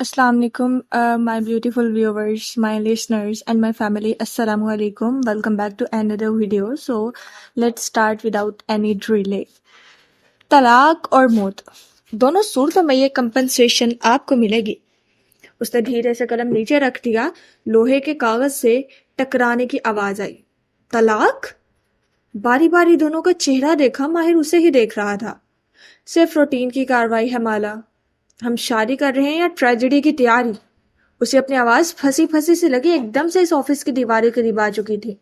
Assalamu alaikum, my beautiful viewers, my listeners, and my family. Assalamu alaikum. Welcome back to another video. So, let's start without any delay. طلاق اور موت دونوں صورتوں میں یہ compensation آپ کو ملے گی. اس نے دھیرے سے قلم نیچے رکھ دیا. لوہے کے کاغذ سے ٹکرانے کی آواز آئی. طلاق؟ باری باری دونوں کا چہرہ دیکھا. ماہر اسے ہی دیکھ رہا تھا. صرف روٹین کی کاروائی ہے مالا. ہم شادی کر رہے ہیں یا ٹریجڈی کی تیاری؟ اسے اپنی آواز پھنسی پھنسی سے لگی. ایک دم سے اس آفس کی دیواریں قریب آ چکی تھی.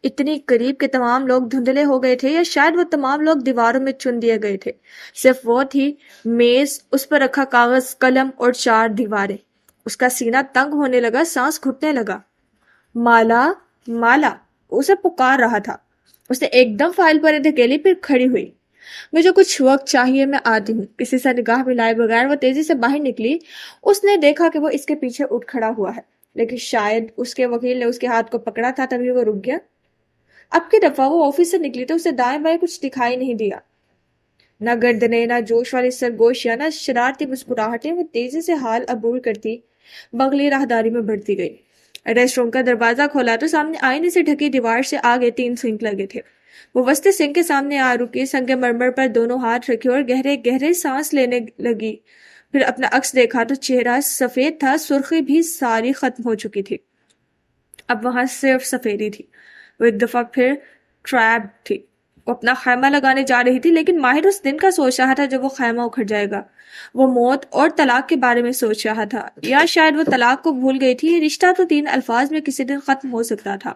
اتنی قریب کہ تمام لوگ دھندلے ہو گئے تھے، یا شاید وہ تمام لوگ دیواروں میں چن دیے گئے تھے. صرف وہ تھی، میز، اس پر رکھا کاغذ، قلم اور 4 دیواریں. اس کا سینہ تنگ ہونے لگا، سانس گھٹنے لگا. مالا، مالا، اسے پکار رہا تھا. اس نے ایک دم فائل پر دھکیلی، پھر کھڑی ہوئی. مجھے کچھ وقت چاہیے، میں آتی ہوں. کسی سے نگاہ ملائے بغیر وہ تیزی سے باہر نکلی. اس نے دیکھا کہ وہ اس کے پیچھے اٹھ کھڑا ہوا ہے، لیکن شاید اس کے وکیل نے اس کے ہاتھ کو پکڑا تھا، تبھی وہ رک گیا. اب کی دفعہ وہ آفس سے نکلی تو اسے دائیں بائیں کچھ دکھائی نہیں دیا. نہ گردنیں، نہ جوش والی سرگوشیاں، نہ شرارتی مسکراہٹیں. وہ تیزی سے حال عبور کرتی بغلی راہداری میں بڑھتی گئی. ریسٹ روم کا دروازہ کھولا تو سامنے آئینے سے ڈھکی دیوار سے آگے 3 سنک لگے تھے. وہ وسط سنک کے سامنے آ رکی، سنگ مرمر پر دونوں ہاتھ رکھے اور گہرے گہرے سانس لینے لگی. پھر اپنا عکس دیکھا تو چہرہ سفید تھا، سرخی بھی ساری ختم ہو چکی تھی. اب وہاں صرف سفیدی تھی. وہ ایک دفعہ پھر ٹریپ تھی. وہ اپنا خیمہ لگانے جا رہی تھی، لیکن ماہر اس دن کا سوچ رہا تھا جب وہ خیمہ اکھڑ جائے گا. وہ موت اور طلاق کے بارے میں سوچ رہا تھا، یا شاید وہ طلاق کو بھول گئی تھی. یہ رشتہ تو 3 الفاظ میں کسی دن ختم ہو سکتا تھا.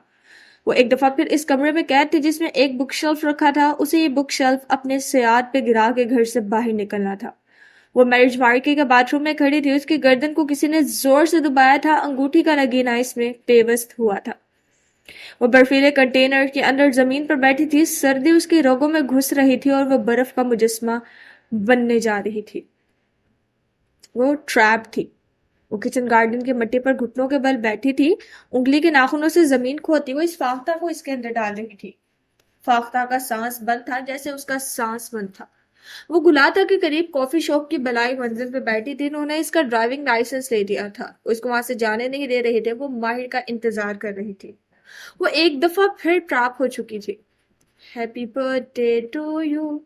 وہ ایک دفعہ پھر اس کمرے میں قید تھی جس میں ایک بک شیلف رکھا تھا. اسے یہ بک شیلف اپنے سیاحت پہ گرا کے گھر سے باہر نکلنا تھا. وہ میرج مارکے کے باتھ روم میں کھڑی تھی. اس کی گردن کو کسی نے زور سے دبایا تھا. انگوٹھی کا نگینہ اس میں پیوست ہوا تھا. وہ برفیلے کنٹینر کے اندر زمین پر بیٹھی تھی. سردی اس کی رگوں میں گھس رہی تھی اور وہ برف کا مجسمہ بننے جا رہی تھی. وہ ٹریپ تھی. وہ کچن گارڈن کی مٹی پر گھٹنوں کے بل بیٹھی تھی، انگلی کے ناخنوں سے زمین کھوتی ہوئی اس فاختہ کو اس کے اندر ڈال رہی تھی. فاختہ کا سانس بند تھا جیسے اس کا سانس بند تھا. وہ گلاتا کے قریب کافی شاپ کی بلائی منزل پہ بیٹھی تھی. انہوں نے اس کا ڈرائیونگ لائسنس لے دیا تھا. وہ اس کو وہاں سے جانے نہیں دے رہے تھے. وہ ماہر کا انتظار کر رہی تھی. وہ ایک دفعہ پھر ٹریپ ہو چکی تھی. ہیپی برتھ ڈے ٹو یو.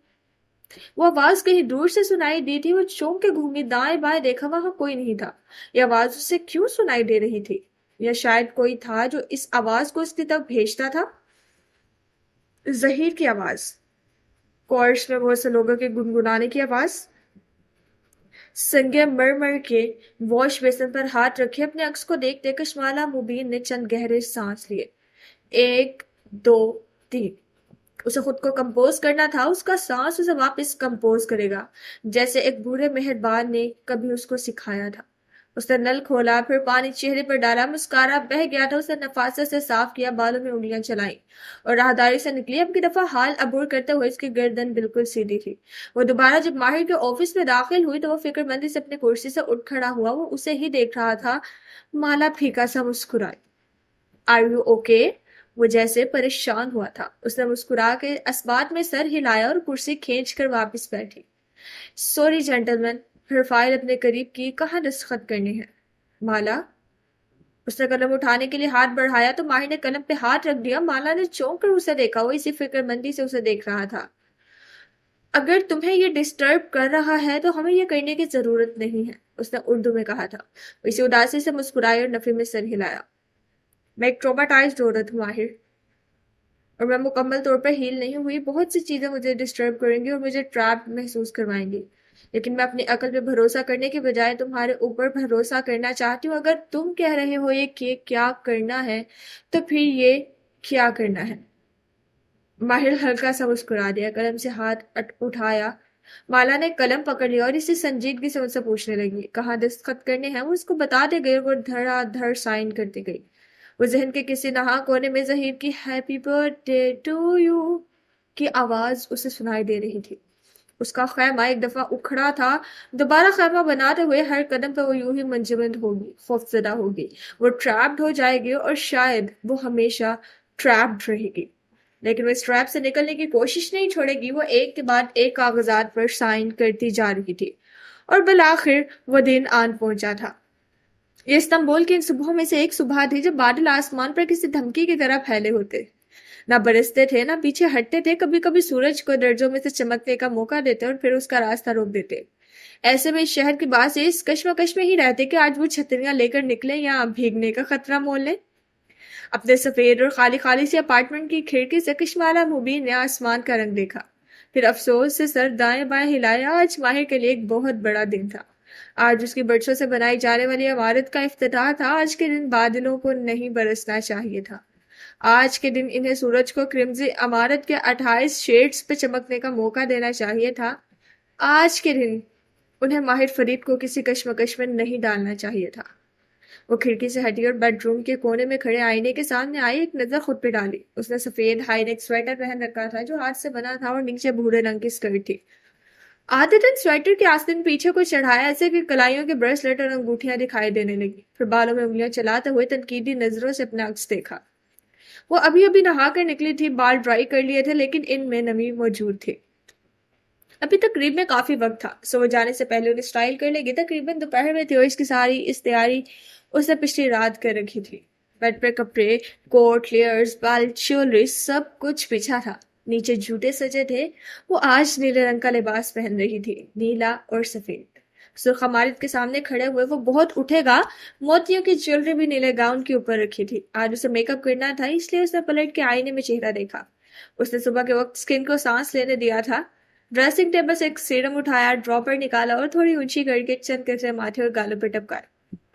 وہ آواز کہیں دور سے سنائی دی تھی. وہ چونک کے گھومی، دائیں بائیں دیکھا، وہاں کوئی نہیں تھا. یہ آواز اسے کیوں سنائی دے رہی تھی؟ یا شاید کوئی تھا جو اس آواز کو اس کی طرف بھیجتا تھا. زہیر کی آواز، کورس میں بہت سے لوگوں کے گنگنانے کی آواز. سنگے مرمر کے واش بیسن پر ہاتھ رکھے اپنے عکس کو دیکھتے کشمالہ مبین نے چند گہرے سانس لیے. 1 2 3. اسے خود کو کمپوز کرنا تھا. اس کا سانس اسے واپس کمپوز کرے گا، جیسے ایک بوڑھے مہربان نے کبھی اس کو سکھایا تھا. اس نے نل کھولا، پھر پانی چہرے پر ڈالا. مسکارا بہہ گیا تھا. اس نے نفاست سے صاف کیا، بالوں میں انگلیاں چلائیں اور راہداری سے نکلی. اب کی دفعہ حال عبور کرتے ہوئے اس کی گردن بالکل سیدھی تھی. وہ دوبارہ جب ماہر کے آفس میں داخل ہوئی تو وہ فکر مندی سے اپنی کرسی سے اٹھ کھڑا ہوا. وہ اسے ہی دیکھ رہا تھا. مالا پھیکا سا مسکرائی. Are you okay? وہ جیسے پریشان ہوا تھا. اس نے مسکرا کے اسبات میں سر ہلایا اور کرسی کھینچ کر واپس بیٹھی. Sorry gentleman. پھر فائل اپنے قریب کی. کہاں دستخط کرنے ہیں؟ مالا. اس نے قلم اٹھانے کے لیے ہاتھ بڑھایا تو ماہر نے قلم پہ ہاتھ رکھ دیا. مالا نے چونک کر اسے دیکھا. وہ اسی فکر مندی سے اسے دیکھ رہا تھا. اگر تمہیں یہ ڈسٹرب کر رہا ہے تو ہمیں یہ کرنے کی ضرورت نہیں ہے، اس نے اردو میں کہا تھا. وہ اسی اداسی سے مسکرائی اور نفی میں سر ہلایا. میں ایک ٹروماٹائزڈ عورت ہوں ماہر، اور میں مکمل طور پر ہیل نہیں ہوئی. بہت سی چیزیں مجھے ڈسٹرب کریں گی اور مجھے ٹریپ محسوس کروائیں گی، لیکن میں اپنی عقل پہ بھروسہ کرنے کے بجائے تمہارے اوپر بھروسہ کرنا چاہتی ہوں. اگر تم کہہ رہے ہو یہ کہ کیا کرنا ہے تو پھر یہ کیا کرنا ہے. ماہر ہلکا سا مسکرا دیا، قلم سے ہاتھ اٹھایا. مالا نے قلم پکڑ لیا اور اسی سنجیدگی سے ان سے پوچھنے لگی کہاں دستخط کرنے ہیں. وہ اس کو بتاتے گئے اور وہ دھڑا دھڑ سائن کرتی گئی. وہ ذہن کے کسی نہا کونے میں ظہیر کی ہیپی برتھ ڈے ٹو یو کی آواز اسے سنائی دے رہی تھی. اس کا خیمہ ایک دفعہ اکھڑا تھا. دوبارہ خیمہ بناتے ہوئے ہر قدم پہ وہ یوں ہی منجمد ہوگی، خوفزدہ ہوگی. وہ ٹریپڈ ہو جائے گی اور شاید وہ ہمیشہ ٹریپڈ رہے گی، لیکن وہ اس ٹریپ سے نکلنے کی کوشش نہیں چھوڑے گی. وہ ایک کے بعد ایک کاغذات پر سائن کرتی جا رہی تھی اور بالآخر وہ دن آن پہنچا تھا. یہ استنبول کی ان صبحوں میں سے ایک صبح تھی جب بادل آسمان پر کسی دھمکی کی طرح پھیلے ہوتے، نہ برستے تھے نہ پیچھے ہٹتے تھے، کبھی کبھی سورج کو درجوں میں سے چمکنے کا موقع دیتے اور پھر اس کا راستہ روک دیتے۔ ایسے میں اس شہر کے باس اس کشمکش میں ہی رہتے کہ آج وہ چھتریاں لے کر نکلے یا بھیگنے کا خطرہ مول لیں۔ اپنے سفید اور خالی خالی سی اپارٹمنٹ کی کھڑکی سے کشمالہ مبین نے آسمان کا رنگ دیکھا، پھر افسوس سے سر دائیں بائیں ہلایا۔ آج ماہر کے لیے ایک بہت بڑا دن تھا۔ آج اس کی برسوں سے بنائی جانے والی عمارت کا افتتاح تھا۔ آج کے دن بادلوں کو نہیں برسنا چاہیے تھا۔ آج کے دن انہیں سورج کو کرمزی عمارت کے 28 شیڈز پہ چمکنے کا موقع دینا چاہیے تھا۔ آج کے دن انہیں ماہر فرید کو کسی کشمکش میں نہیں ڈالنا چاہیے تھا۔ وہ کھڑکی سے ہٹی اور بیڈ روم کے کونے میں کھڑے آئینے کے سامنے آئی، ایک نظر خود پہ ڈالی۔ اس نے سفید ہائی نیک سویٹر پہن رکھا تھا جو ہاتھ سے بنا تھا اور نیچے بھورے رنگ کی سکرٹ تھی۔ عادتاً سویٹر کے آستین پیچھے کو چڑھایا ایسے کہ کلائیوں کے بریسلیٹ اور انگوٹھیاں دکھائی دینے لگی، پھر بالوں میں انگلیاں چلاتے ہوئے تنقیدی نظروں سے اپنا عکس دیکھا۔ وہ ابھی ابھی نہا کر نکلی تھی، بال ڈرائی کر لیے تھے لیکن ان میں نمی موجود تھی۔ ابھی تقریب میں کافی وقت تھا، سو وہ جانے سے پہلے انہیں اسٹائل کر لے گی۔ تقریباً دوپہر میں تھی اور اس کی ساری تیاری اس نے پچھلی رات کر رکھی تھی۔ بیڈ پر کپڑے، کوٹ، لیئرز، بیلٹ، جیولری سب کچھ بچھا تھا، نیچے جوتے سجے تھے۔ وہ آج نیلے رنگ کا لباس پہن رہی تھی، نیلا اور سفید۔ سرخ عمارت کے سامنے کھڑے ہوئے وہ بہت اٹھے گا، موتیوں کی جیولری بھی نیلے گاؤن کے اوپر رکھی تھی۔ آج اسے میک اپ کرنا تھا، اس لیے اس نے پلٹ کے آئینے میں چہرہ دیکھا۔ اس نے صبح کے وقت سکن کو سانس لینے دیا تھا۔ ڈریسنگ ٹیبل سے ایک سیرم اٹھایا، ڈراپر نکالا اور تھوڑی اونچی کر کے چند قطرے ماتھے اور گالوں پہ ٹپکائے،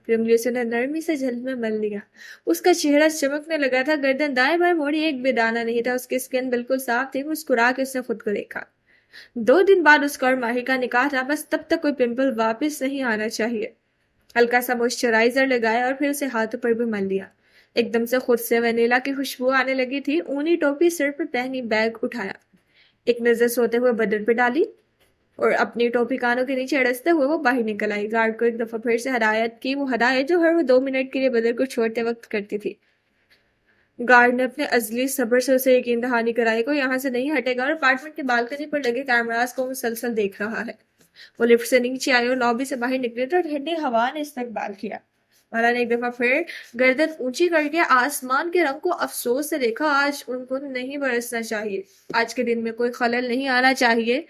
پھر انگلیوں سے انہیں نرمی سے جھل میں مل لیا۔ اس کا چہرہ چمکنے لگا تھا، گردن دائیں بائیں موڑی، ایک بھی دانہ نہیں تھا، اس کی سکن بالکل صاف تھی۔ مسکرا کے اس نے خود کو دیکھا۔ 2 دن بعد اس کا اور ماہر کا نکاح تھا، بس تب تک کوئی پمپل واپس نہیں آنا چاہیے۔ ہلکا سا موئسچرائزر لگایا اور پھر اسے ہاتھوں پر بھی مل لیا۔ ایک دم سے خود سے وینیلا کی خوشبو آنے لگی تھی۔ اونی ٹوپی سر پر پہنی، بیگ اٹھایا، ایک نظر سوتے ہوئے بدن پہ ڈالی اور اپنی ٹوپی کانوں کے نیچے اڑستے ہوئے وہ باہر نکل آئی۔ گارڈ کو ایک دفعہ پھر سے ہدایت کی، وہ ہدایت جو ہر وہ 2 منٹ کے لیے بدن کو چھوڑتے وقت کرتی تھی۔ گارڈ نے اپنے ازلی صبر سے اسے یقین دہانی کرائی، کوئی یہاں سے نہیں ہٹے گا، اور اپارٹمنٹ کی بالکنی پر لگے کیمراز کو مسلسل دیکھ رہا ہے۔ وہ لفٹ سے نیچے آئی اور لابی سے باہر نکلی تو ٹھنڈی ہوا نے استقبال کیا۔ مالا نے ایک دفعہ پھر گردن اونچی کر کے آسمان کے رنگ کو افسوس سے دیکھا۔ آج ان کو نہیں برسنا چاہیے، آج کے دن میں کوئی خلل نہیں آنا چاہیے۔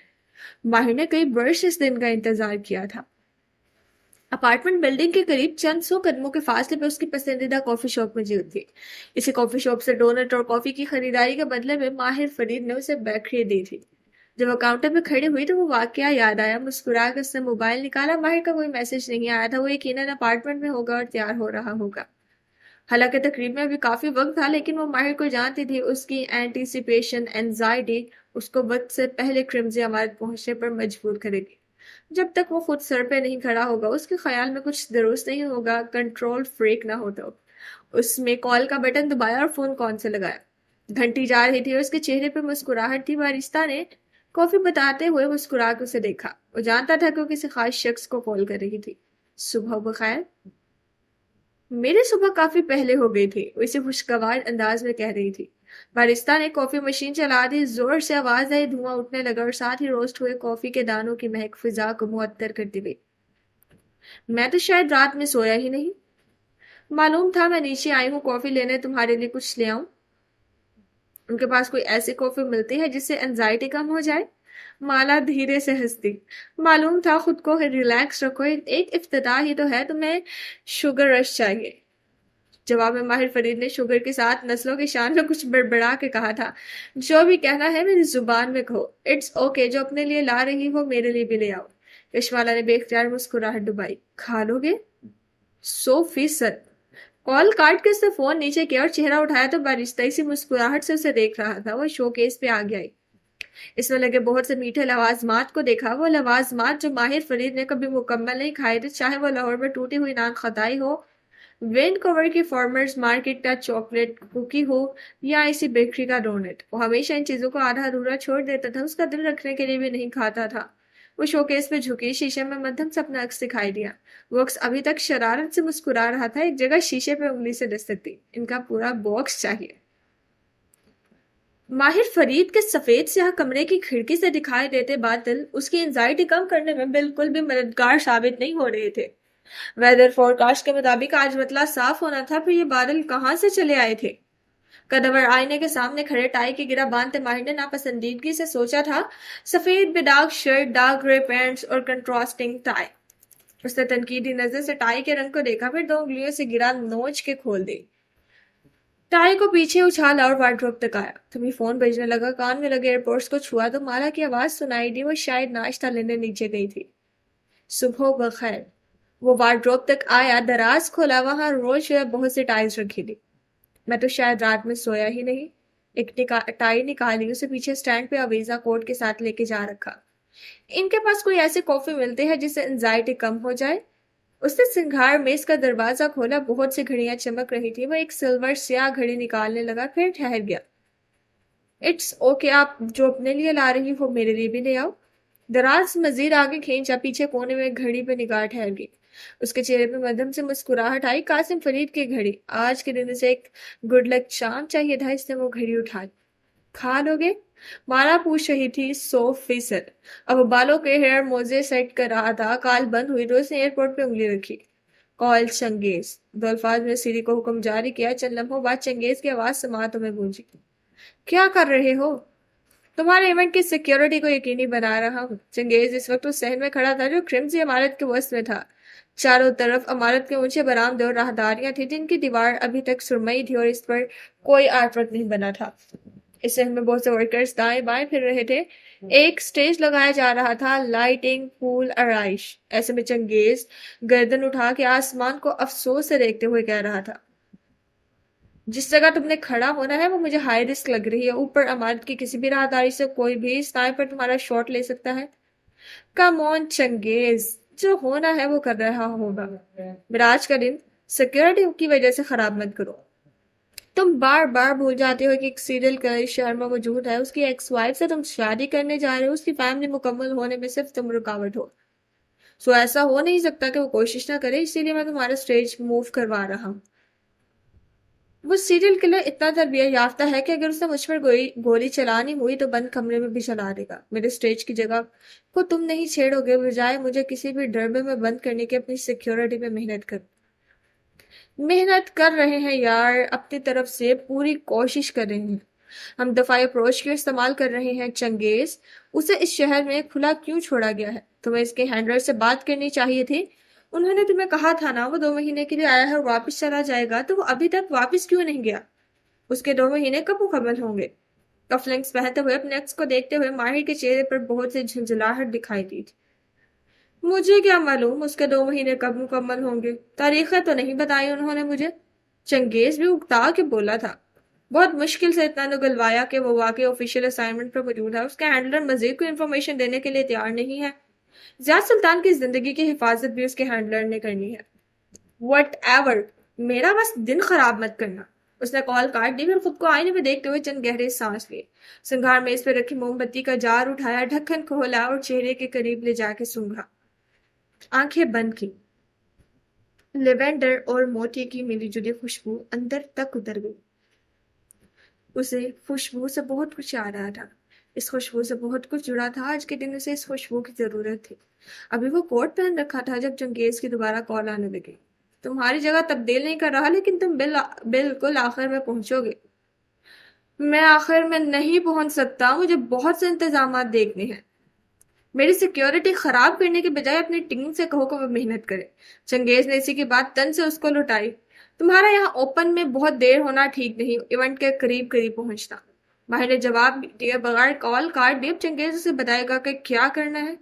ماہر نے کئی برس اس دن کا انتظار کیا تھا۔ اپارٹمنٹ بلڈنگ کے قریب چند 100 قدموں کے فاصلے پہ اس کی پسندیدہ کافی شاپ موجود تھی۔ اسی کافی شاپ سے ڈونٹ اور کافی کی خریداری کے بدلے میں ماہر فرید نے اسے بیکری دی تھی۔ جب وہ کاؤنٹر پہ کھڑی ہوئی تو وہ واقعہ یاد آیا۔ مسکرا کے اس نے موبائل نکالا، ماہر کا کوئی میسج نہیں آیا تھا، وہ یقیناً اپارٹمنٹ میں ہوگا اور تیار ہو رہا ہوگا۔ حالانکہ تقریب میں ابھی کافی وقت تھا، لیکن وہ ماہر کو جانتی تھی، اس کی اینٹیسپیشن اینزائٹی اس کو وقت سے پہلے کرمزی عمارت پہنچنے پر مجبور کرے گی۔ جب تک وہ خود سر پہ نہیں کھڑا ہوگا، اس کے خیال میں کچھ درست نہیں ہوگا۔ کنٹرول فریک نہ ہو تو اس میں کال کا بٹن دبایا اور فون کون سے لگایا۔ گھنٹی جا رہی تھی اور اس کے چہرے پہ مسکراہٹ تھی۔ بارسٹہ نے کافی بتاتے ہوئے مسکرا کے اسے دیکھا۔ وہ جانتا تھا کہ وہ کسی خاص شخص کو کال کر رہی تھی۔ صبح بخیر۔ میرے صبح کافی پہلے ہو گئی تھی، وہ اسے خوشگوار انداز میں کہہ رہی تھی۔ بارسٹہ نے کافی مشین چلا دی، زور سے آواز آئی، دھواں اٹھنے لگا اور ساتھ ہی روسٹ ہوئے کافی کے دانوں کی مہک فضا کو معطر کرتی گئی۔ میں تو شاید رات میں سویا ہی نہیں، معلوم تھا میں نیچے آئی ہوں کافی لینے، تمہارے لیے کچھ لے آؤں۔ ان کے پاس کوئی ایسی کافی ملتی ہے جس سے انزائٹی کم ہو جائے؟ مالا دھیرے سے ہنستی۔ معلوم تھا، خود کو ریلیکس رکھو، ایک افتتاح ہی تو ہے، تمہیں شوگر رش چاہیے۔ جواب میں ماہر فرید نے شوگر کے ساتھ نسلوں کی شان میں کچھ بڑبڑا کے کہا تھا، جو بھی کہنا ہے میری زبان میں کہو، اٹس اوکے، جو اپنے لیے لا رہی ہو میرے لیے بھی لے آؤ۔ کشمالہ نے بے اختیار مسکراہٹ ڈبائی۔ کھا لو گے؟ 100%۔ کال کاٹ کے اس نے فون نیچے کیا اور چہرہ اٹھایا تو بارشتہ سی مسکراہٹ سے اسے دیکھ رہا تھا۔ وہ شو کیس پہ آگے آئی، اس میں لگے بہت سے میٹھے لوازمات کو دیکھا، وہ لوازمات جو ماہر فرید نے کبھی مکمل نہیں کھائے تھے، چاہے وہ لاہور میں ٹوٹی ہوئی نان خطائی ہو، وینکوور کی فارمرز مارکیٹ کا چاکلیٹ کوکی ہو یا اسی بیکری کا ڈونٹ۔ وہ ہمیشہ ان چیزوں کو آدھا ادھورا چھوڑ دیتا تھا، اس کا دل رکھنے کے لیے بھی نہیں کھاتا تھا۔ وہ شوکیس پہ جھکی، شیشے میں مدھم سے اپنا عکس دکھائی دیا۔ وہ عکس ابھی تک شرارت سے مسکرا رہا تھا، ایک جگہ شیشے پہ انگلی سے دستک دی۔ ان کا پورا باکس چاہیے۔ ماہر فرید کے سفید سیاہ کمرے کی کھڑکی سے دکھائی دیتے بادل اس کی انزائٹی کم کرنے میں بالکل بھی مددگار ثابت نہیں ہو رہے تھے۔ ویدر فور کاسٹ کے مطابق آج مطلع صاف ہونا تھا، پھر یہ بادل کہاں سے چلے آئے تھے؟ قدور آئینے کے سامنے کھڑے ٹائی کی گرہ باندھتے ماہر نے ناپسندیدگی سے سوچا تھا، سفید بداغ شرٹ، ڈارک گرے پینٹس اور کنٹراسٹنگ ٹائی۔ اس نے تنقیدی نظر سے ٹائی کے رنگ کو دیکھا، پھر 2 انگلیوں سے گرہ نوچ کے کھول دی، ٹائی کو پیچھے اچھالا اور وارڈروب تک آیا۔ تبھی فون بجنے لگا، کان میں لگے ایئرپورٹس کو چھوا تو مالا کی آواز سنائی دی، وہ شاید ناشتہ لینے نیچے گئی تھی۔ صبح بخیر۔ وہ وارڈروب تک آیا، دراز کھولا، وہاں روز بہت سی ٹائیز رکھی تھی۔ میں تو شاید رات میں سویا ہی نہیں۔ ایک ٹائی نکالی، اسے پیچھے سٹینڈ پہ اویزا کوٹ کے ساتھ لے کے جا رکھا۔ ان کے پاس کوئی ایسے کافی ملتے ہیں جس سے انزائٹی کم ہو جائے؟ اس نے سنگھار میز کا دروازہ کھولا، بہت سی گھڑیاں چمک رہی تھی۔ وہ ایک سلور سیاہ گھڑی نکالنے لگا، پھر ٹھہر گیا۔ اٹس اوکے، آپ جو اپنے لیے لا رہی ہو میرے لیے بھی لے آؤ۔ دراز مزید آگے کھینچا، پیچھے کونے میں گھڑی پہ نگاہ ٹھہر گئی۔ اس کے چہرے پہ مدھم سے مسکراہٹ آئی۔ قاسم فرید کی گھڑی، آج کے دن اسے ایک گڈ لک چارم چاہیے تھا۔ اس نے وہ گھڑی اٹھا لی۔ کھا لو گے؟ مالا پوچھ رہی تھی 100%۔ اب وہ بالوں کے ہیئر موزے سیٹ کر رہا تھا۔ کال بند ہوئی تو اس نے ایئرپورٹ پہ انگلی رکھی۔ کال چنگیز، 2 الفاظ میں سیری کو حکم جاری کیا۔ چند لمحوں بعد چنگیز کی آواز سماعتوں میں گونجی۔ کیا کر رہے ہو؟ تمہارے ایونٹ کی سیکیورٹی کو یقینی بنا رہا ہوں۔ چنگیز اس وقت اس صحن میں کھڑا تھا جو کرمزی عمارت کے وسط میں تھا۔ چاروں طرف عمارت کے اونچے برآمدے اور راہداریاں تھیں جن کی دیوار ابھی تک سرمئی تھی اور اس پر کوئی آرٹ ورک نہیں بنا تھا۔ اس صحن میں بہت سے ورکرز دائیں بائیں پھر رہے تھے۔ ایک سٹیج لگایا جا رہا تھا، لائٹنگ، پھول، آرائش۔ ایسے میں چنگیز گردن اٹھا کے آسمان کو افسوس سے دیکھتے ہوئے کہہ رہا تھا، جس جگہ تم نے کھڑا ہونا ہے وہ مجھے ہائی رسک لگ رہی ہے۔ اوپر عمارت کی کسی بھی راہداری سے کوئی بھی سنائپر تمہارا شاٹ لے سکتا ہے۔ کم آن چنگیز، جو ہونا ہے وہ کر رہا ہوگا۔ میراج کا دن سیکیورٹی کی وجہ سے خراب مت کرو۔ تم بار بار بھول جاتے ہو کہ ایک سیریل کلر شہر میں موجود ہے۔ اس کی ایکس وائف سے تم شادی کرنے جا رہے ہو، اس کی فیملی مکمل ہونے میں صرف تم رکاوٹ ہو۔ سو ایسا ہو نہیں سکتا کہ وہ کوشش نہ کرے، اسی لیے میں تمہارا سٹیج موو کروا رہا ہوں۔ وہ سیریل کلر اتنا تربیت یافتہ ہے کہ اگر اس نے مجھ پر گولی چلانی ہوئی تو بند کمرے میں بھی چلا دے گا۔ میرے سٹیج کی جگہ کو تم نہیں چھیڑو گے، بجائے مجھے کسی بھی ڈربے میں بند کرنے کی اپنی سیکیورٹی پہ محنت کر رہے ہیں یار، اپنی طرف سے پوری کوشش کر رہے ہیں۔ ہم دفاعی اپروچ کیوں استعمال کر رہے ہیں چنگیز؟ اسے اس شہر میں کھلا کیوں چھوڑا گیا ہے؟ تمہیں اس کے ہینڈلر سے بات کرنی چاہیے تھی۔ انہوں نے تمہیں کہا تھا نا وہ 2 مہینے کے لیے آیا ہے اور واپس چلا جائے گا، تو وہ ابھی تک واپس کیوں نہیں گیا؟ اس کے 2 مہینے کب مکمل ہوں گے؟ کف لنکس پہنتے ہوئے اپنے عکس کو دیکھتے ہوئے ماہر کے چہرے پر بہت سی جھنجھلاہٹ دکھائی دی تھی۔ مجھے کیا معلوم اس کے 2 مہینے کب مکمل ہوں گے، تاریخیں تو نہیں بتائی انہوں نے مجھے۔ چنگیز بھی اکتا کے بولا تھا۔ بہت مشکل سے اتنا نگلوایا کہ وہ واقعی آفیشیل اسائنمنٹ پر موجود ہے۔ اس کا ہینڈلر مزید کوئی انفارمیشن دینے کے لیے تیار نہیں ہے۔ ضیاء سلطان کی زندگی کی حفاظت بھی اس کے ہینڈلر نے کرنی ہے۔ وٹ ایور، میرا بس دن خراب مت کرنا۔ اس نے کال کاٹ دی، پھر خود کو آئینے میں دیکھتے ہوئے چند گہرے سانس لیے۔ سنگھار میز پہ رکھی موم بتی کا جار اٹھایا، ڈھکن کھولا اور چہرے کے قریب لے جا کے سونگھا۔ آنکھیں بند کی۔ لیوینڈر اور موتی کی ملی جلی خوشبو اندر تک اتر گئی۔ اسے خوشبو سے بہت کچھ آ رہا تھا۔ اس خوشبو سے بہت کچھ جڑا تھا۔ آج کے دن اسے اس خوشبو کی ضرورت تھی۔ ابھی وہ کوٹ پہن رکھا تھا جب چنگیز کی دوبارہ کال آنے لگی۔ تمہاری جگہ تبدیل نہیں کر رہا، لیکن تم بالکل آخر میں پہنچو گے۔ میں آخر میں نہیں پہنچ سکتا، مجھے بہت سے انتظامات دیکھنے ہیں۔ میری سیکیورٹی خراب کرنے کے بجائے اپنی ٹیم سے کہو کہ وہ محنت کرے۔ چنگیز نے اسی کی بات تن سے اس کو لٹائی۔ تمہارا یہاں اوپن میں بہت دیر ہونا ٹھیک نہیں، ایونٹ کے قریب پہنچنا۔ ماہر نے جواب دیے بغیر کال کاٹ دی۔ اب چنگیز اسے بتائے گا کہ کیا کرنا ہے۔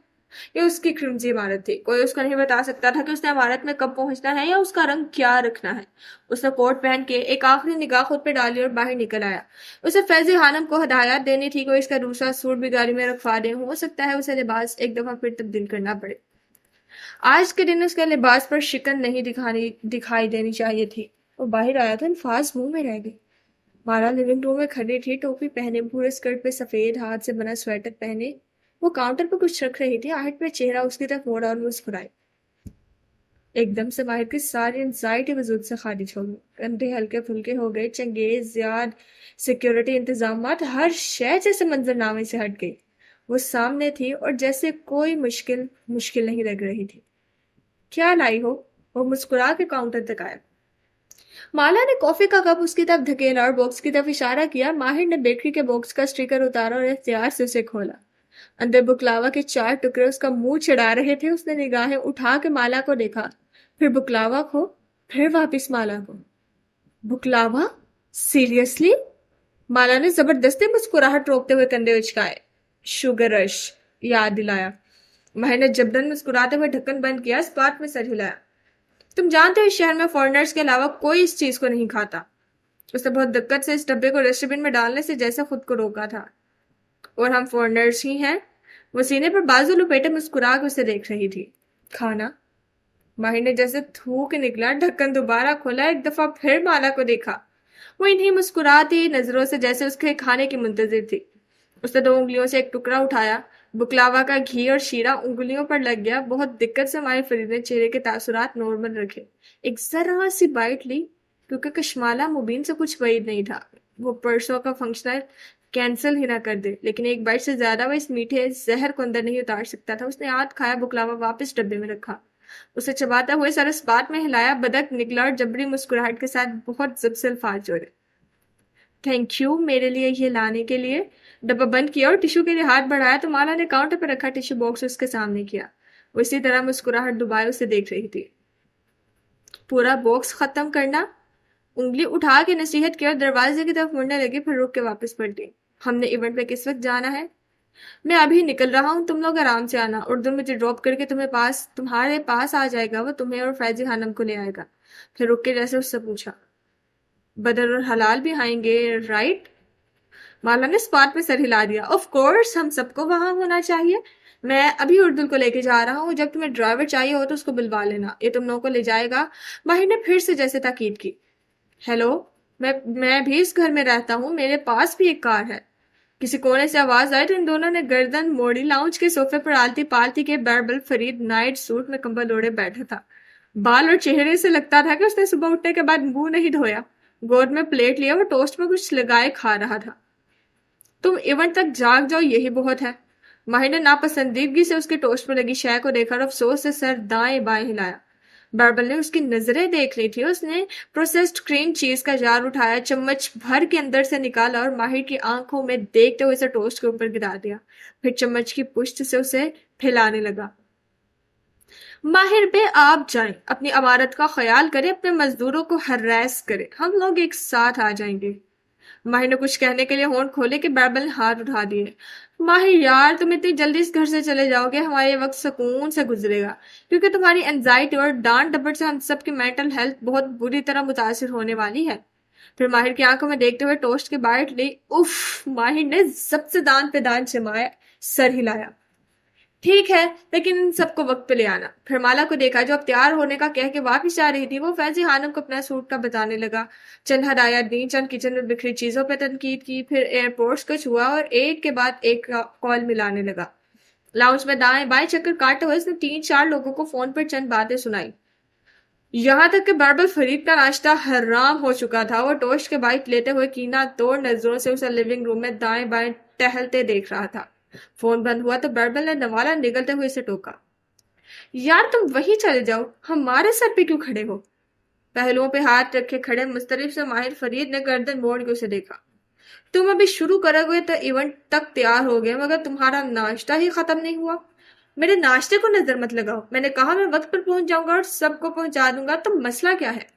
یہ اس کی کرمزی عمارت تھی، کوئی اس کو نہیں بتا سکتا تھا کہ اس نے عمارت میں کب پہنچنا ہے یا اس کا رنگ کیا رکھنا ہے۔ اس نے کوٹ پہن کے ایک آخری نگاہ خود پہ ڈالی اور باہر نکل آیا۔ اسے فیضی خانم کو ہدایات دینی تھی کہ اس کا دوسرا سوٹ بھی گاڑی میں رکھوا دیں، ہو سکتا ہے اسے لباس ایک دفعہ پھر تبدیل کرنا پڑے۔ آج کے دن اس کے لباس پر شکن نہیں دکھائی دینی چاہیے تھی۔ وہ باہر آیا تو الفاظ منہ میں رہ گئی۔ مالا لیونگ روم میں کھڑی تھی، ٹوپی پہنے، بھورے اسکرٹ پہ سفید ہاتھ سے بنا سویٹر پہنے۔ وہ کاؤنٹر پہ کچھ رکھ رہی تھی، آہٹ پہ چہرہ اس کی طرف موڑا اور مسکرائی۔ ایک دم سے ماہر کی ساری انزائٹی وجود سے خارج ہو گئی۔ کندھے ہلکے پھلکے ہو گئے۔ چنگیز، زیاد، سیکیورٹی انتظامات، ہر شے جیسے منظرنامے سے ہٹ گئی۔ وہ سامنے تھی اور جیسے کوئی مشکل نہیں لگ رہی تھی۔ کیا لائی ہو؟ وہ مسکرا کے کاؤنٹر تک آیا۔ مالا نے کافی کا کپ اس کی طرف دھکیلا اور باکس کی طرف اشارہ کیا۔ ماہر نے بیکری کے باکس کا اسٹیکر اتارا اور احتیاط سے اسے کھولا۔ اندر بکلاوا کے 4 ٹکڑے اس کا منہ چڑھا رہے تھے۔ اس نے نگاہیں اٹھا کے مالا کو دیکھا، پھر بکلاوا کو، پھر واپس مالا کو۔ بکلاوا؟ سیریسلی؟ مالا نے زبردستی مسکراہٹ روکتے ہوئے کندھے اچکائے۔ شوگر رش یاد دلایا۔ ماہر نے جبرن مسکراتے ہوئے ڈھکن بند کیا، اس بات میں سر ہلایا۔ تم جانتے ہو اس شہر میں فورنرز کے علاوہ کوئی اس چیز کو نہیں کھاتا۔ اس نے بہت دقت سے اس ڈبے کو ڈسٹ بن میں ڈالنے سے جیسے خود کو روکا تھا۔ اور ہم فورنرز ہی ہیں؟ وہ سینے پر بازو لپیٹے مسکرا کے اسے دیکھ رہی تھی۔ کھانا؟ ماہر نے جیسے تھوک نکلا ڈھکن دوبارہ کھولا، ایک دفعہ پھر مالا کو دیکھا۔ وہ انہیں مسکراتی نظروں سے جیسے اس کے کھانے کی منتظر تھی۔ اس نے 2 انگلیوں سے ایک ٹکڑا اٹھایا۔ بکلاوا کا گھی اور شیرہ انگلیوں پر لگ گیا۔ بہت دقت سے ماہر فرید نے چہرے کے تاثرات نارمل رکھے۔ ایک ذرا سی بائٹ لی، کیونکہ کشمالہ مبین سے کچھ بعید نہیں تھا۔ وہ پرسوں کا فنکشنل کینسل ہی نہ کر دے، لیکن ایک بائٹ سے زیادہ وہ اس میٹھے زہر کو اندر نہیں اتار سکتا تھا۔ اس نے ہاتھ کھایا، بکلاوا واپس ڈبے میں رکھا۔ اسے چباتا ہوئے سر اس بات میں ہلایا، بدک نکلا اور جبری مسکراہٹ کے ساتھ بہت ضبط سے الفاظ جوڑے۔ تھینک یو میرے لیے یہ لانے کے لیے۔ ڈبہ بند کیا اور ٹشو کے لیے ہاتھ بڑھایا تو مالا نے کاؤنٹر پر رکھا ٹشو باکس اس کے سامنے کیا۔ وہ اسی طرح مسکراہٹ دبائے اسے دیکھ رہی تھی۔ پورا باکس ختم کرنا؟ انگلی اٹھا کے نصیحت کیا اور دروازے کی طرف مڑنے لگی، پھر رک کے واپس پلٹی۔ ہم نے ایونٹ پہ کس وقت جانا ہے؟ میں ابھی نکل رہا ہوں، تم لوگ آرام سے آنا۔ اردو مجھے ڈراپ کر کے تمہارے پاس آ جائے گا، وہ تمہیں اور فیضی خانم کو لے آئے گا۔ پھر رک کے جیسے اس سے پوچھا، بدر اور حلال بھی آئیں گے رائٹ؟ مالا نے اس بات میں سر ہلا دیا۔ آف کورس، ہم سب کو وہاں ہونا چاہیے۔ میں ابھی اردو کو لے کے جا رہا ہوں، جب تمہیں ڈرائیور چاہیے ہو تو اس کو بلوا لینا، یہ تم لوگوں کو لے جائے گا۔ ماہر نے پھر سے جیسے تاکید کی۔ ہیلو، میں بھی اس گھر میں رہتا ہوں، میرے پاس بھی ایک کار ہے۔ کسی کونے سے آواز آئی تو ان دونوں نے گردن موڑی۔ لاؤنج کے صوفے پر آلتی پالتی کے بیربل فرید نائٹ سوٹ میں کمبل اوڑے بیٹھا تھا۔ بال اور چہرے سے لگتا تھا کہ اس نے صبح اٹھنے کے بعد منہ نہیں دھویا۔ گود میں پلیٹ لیا اور ٹوسٹ میں کچھ لگائے کھا رہا تھا۔ تم ایونٹ تک جاگ جاؤ، یہی بہت ہے۔ ماہر نے ناپسندیدگی سے اس کے ٹوسٹ پر لگی شے کو دیکھا اور افسوس سے سر دائیں بائیں ہلایا۔ بیربل نے اس کی نظریں دیکھ لی تھی۔ اس نے پروسیسڈ کریم چیز کا جار اٹھایا، چمچ بھر کے اندر سے نکالا اور ماہر کی آنکھوں میں دیکھتے ہوئے اسے ٹوسٹ کے اوپر گرا دیا، پھر چمچ کی پشت سے اسے پھیلانے لگا۔ ماہر بے آپ جائیں، اپنی عمارت کا خیال کریں، اپنے مزدوروں کو ہراس کریں، ہم لوگ ایک ساتھ آ جائیں گے۔ ماہر نے کچھ کہنے کے لیے ہونٹ کھولے کہ بیربل نے ہاتھ اٹھا دیے۔ ماہر یار، تم اتنی جلدی اس گھر سے چلے جاؤ گے، ہمارا یہ وقت سکون سے گزرے گا، کیونکہ تمہاری انزائٹی اور ڈانٹ ڈپٹ سے ہم سب کی مینٹل ہیلتھ بہت بری طرح متاثر ہونے والی ہے۔ پھر ماہر کی آنکھوں میں دیکھتے ہوئے ٹوسٹ کی بائٹ لی۔ اف! ماہر نے ضبط سے دان پہ دان جمایا، سر ہلایا۔ ٹھیک ہے، لیکن ان سب کو وقت پہ لے آنا۔ پھر مالا کو دیکھا جو اب تیار ہونے کا کہہ کے واپس جا رہی تھی۔ وہ فیضی خانم کو اپنا سوٹ کا بتانے لگا، چند ہدایات دیں، چند کچن میں بکھری چیزوں پہ تنقید کی، پھر ایئرپورٹس کو چھوا اور ایک کے بعد ایک کال ملانے لگا۔ لاؤنج میں دائیں بائیں چکر کاٹتے ہوئے اس نے 3-4 لوگوں کو فون پر چند باتیں سنائی، یہاں تک کہ بیربل فرید کا ناشتہ حرام ہو چکا تھا۔ وہ ٹوسٹ کے بائٹ لیتے ہوئے کینہ توڑ نظروں سے اسے لیونگ روم میں دائیں بائیں ٹہلتے دیکھ رہا تھا۔ فون بند ہوا تو بیربل نے نوالا نگلتے ہوئے اسے ٹوکا، یار تم وہیں چلے جاؤ، ہمارے سر پہ کیوں کھڑے ہو؟ پہلوؤں پہ ہاتھ رکھے کھڑے مسترب سے ماہر فرید نے گردن موڑ کے اسے دیکھا۔ تم ابھی شروع کرو گے تو ایونٹ تک تیار ہو گئے، مگر تمہارا ناشتہ ہی ختم نہیں ہوا۔ میرے ناشتے کو نظر مت لگاؤ، میں نے کہا میں وقت پر پہنچ جاؤں گا اور سب کو پہنچا دوں گا، تو مسئلہ کیا ہے؟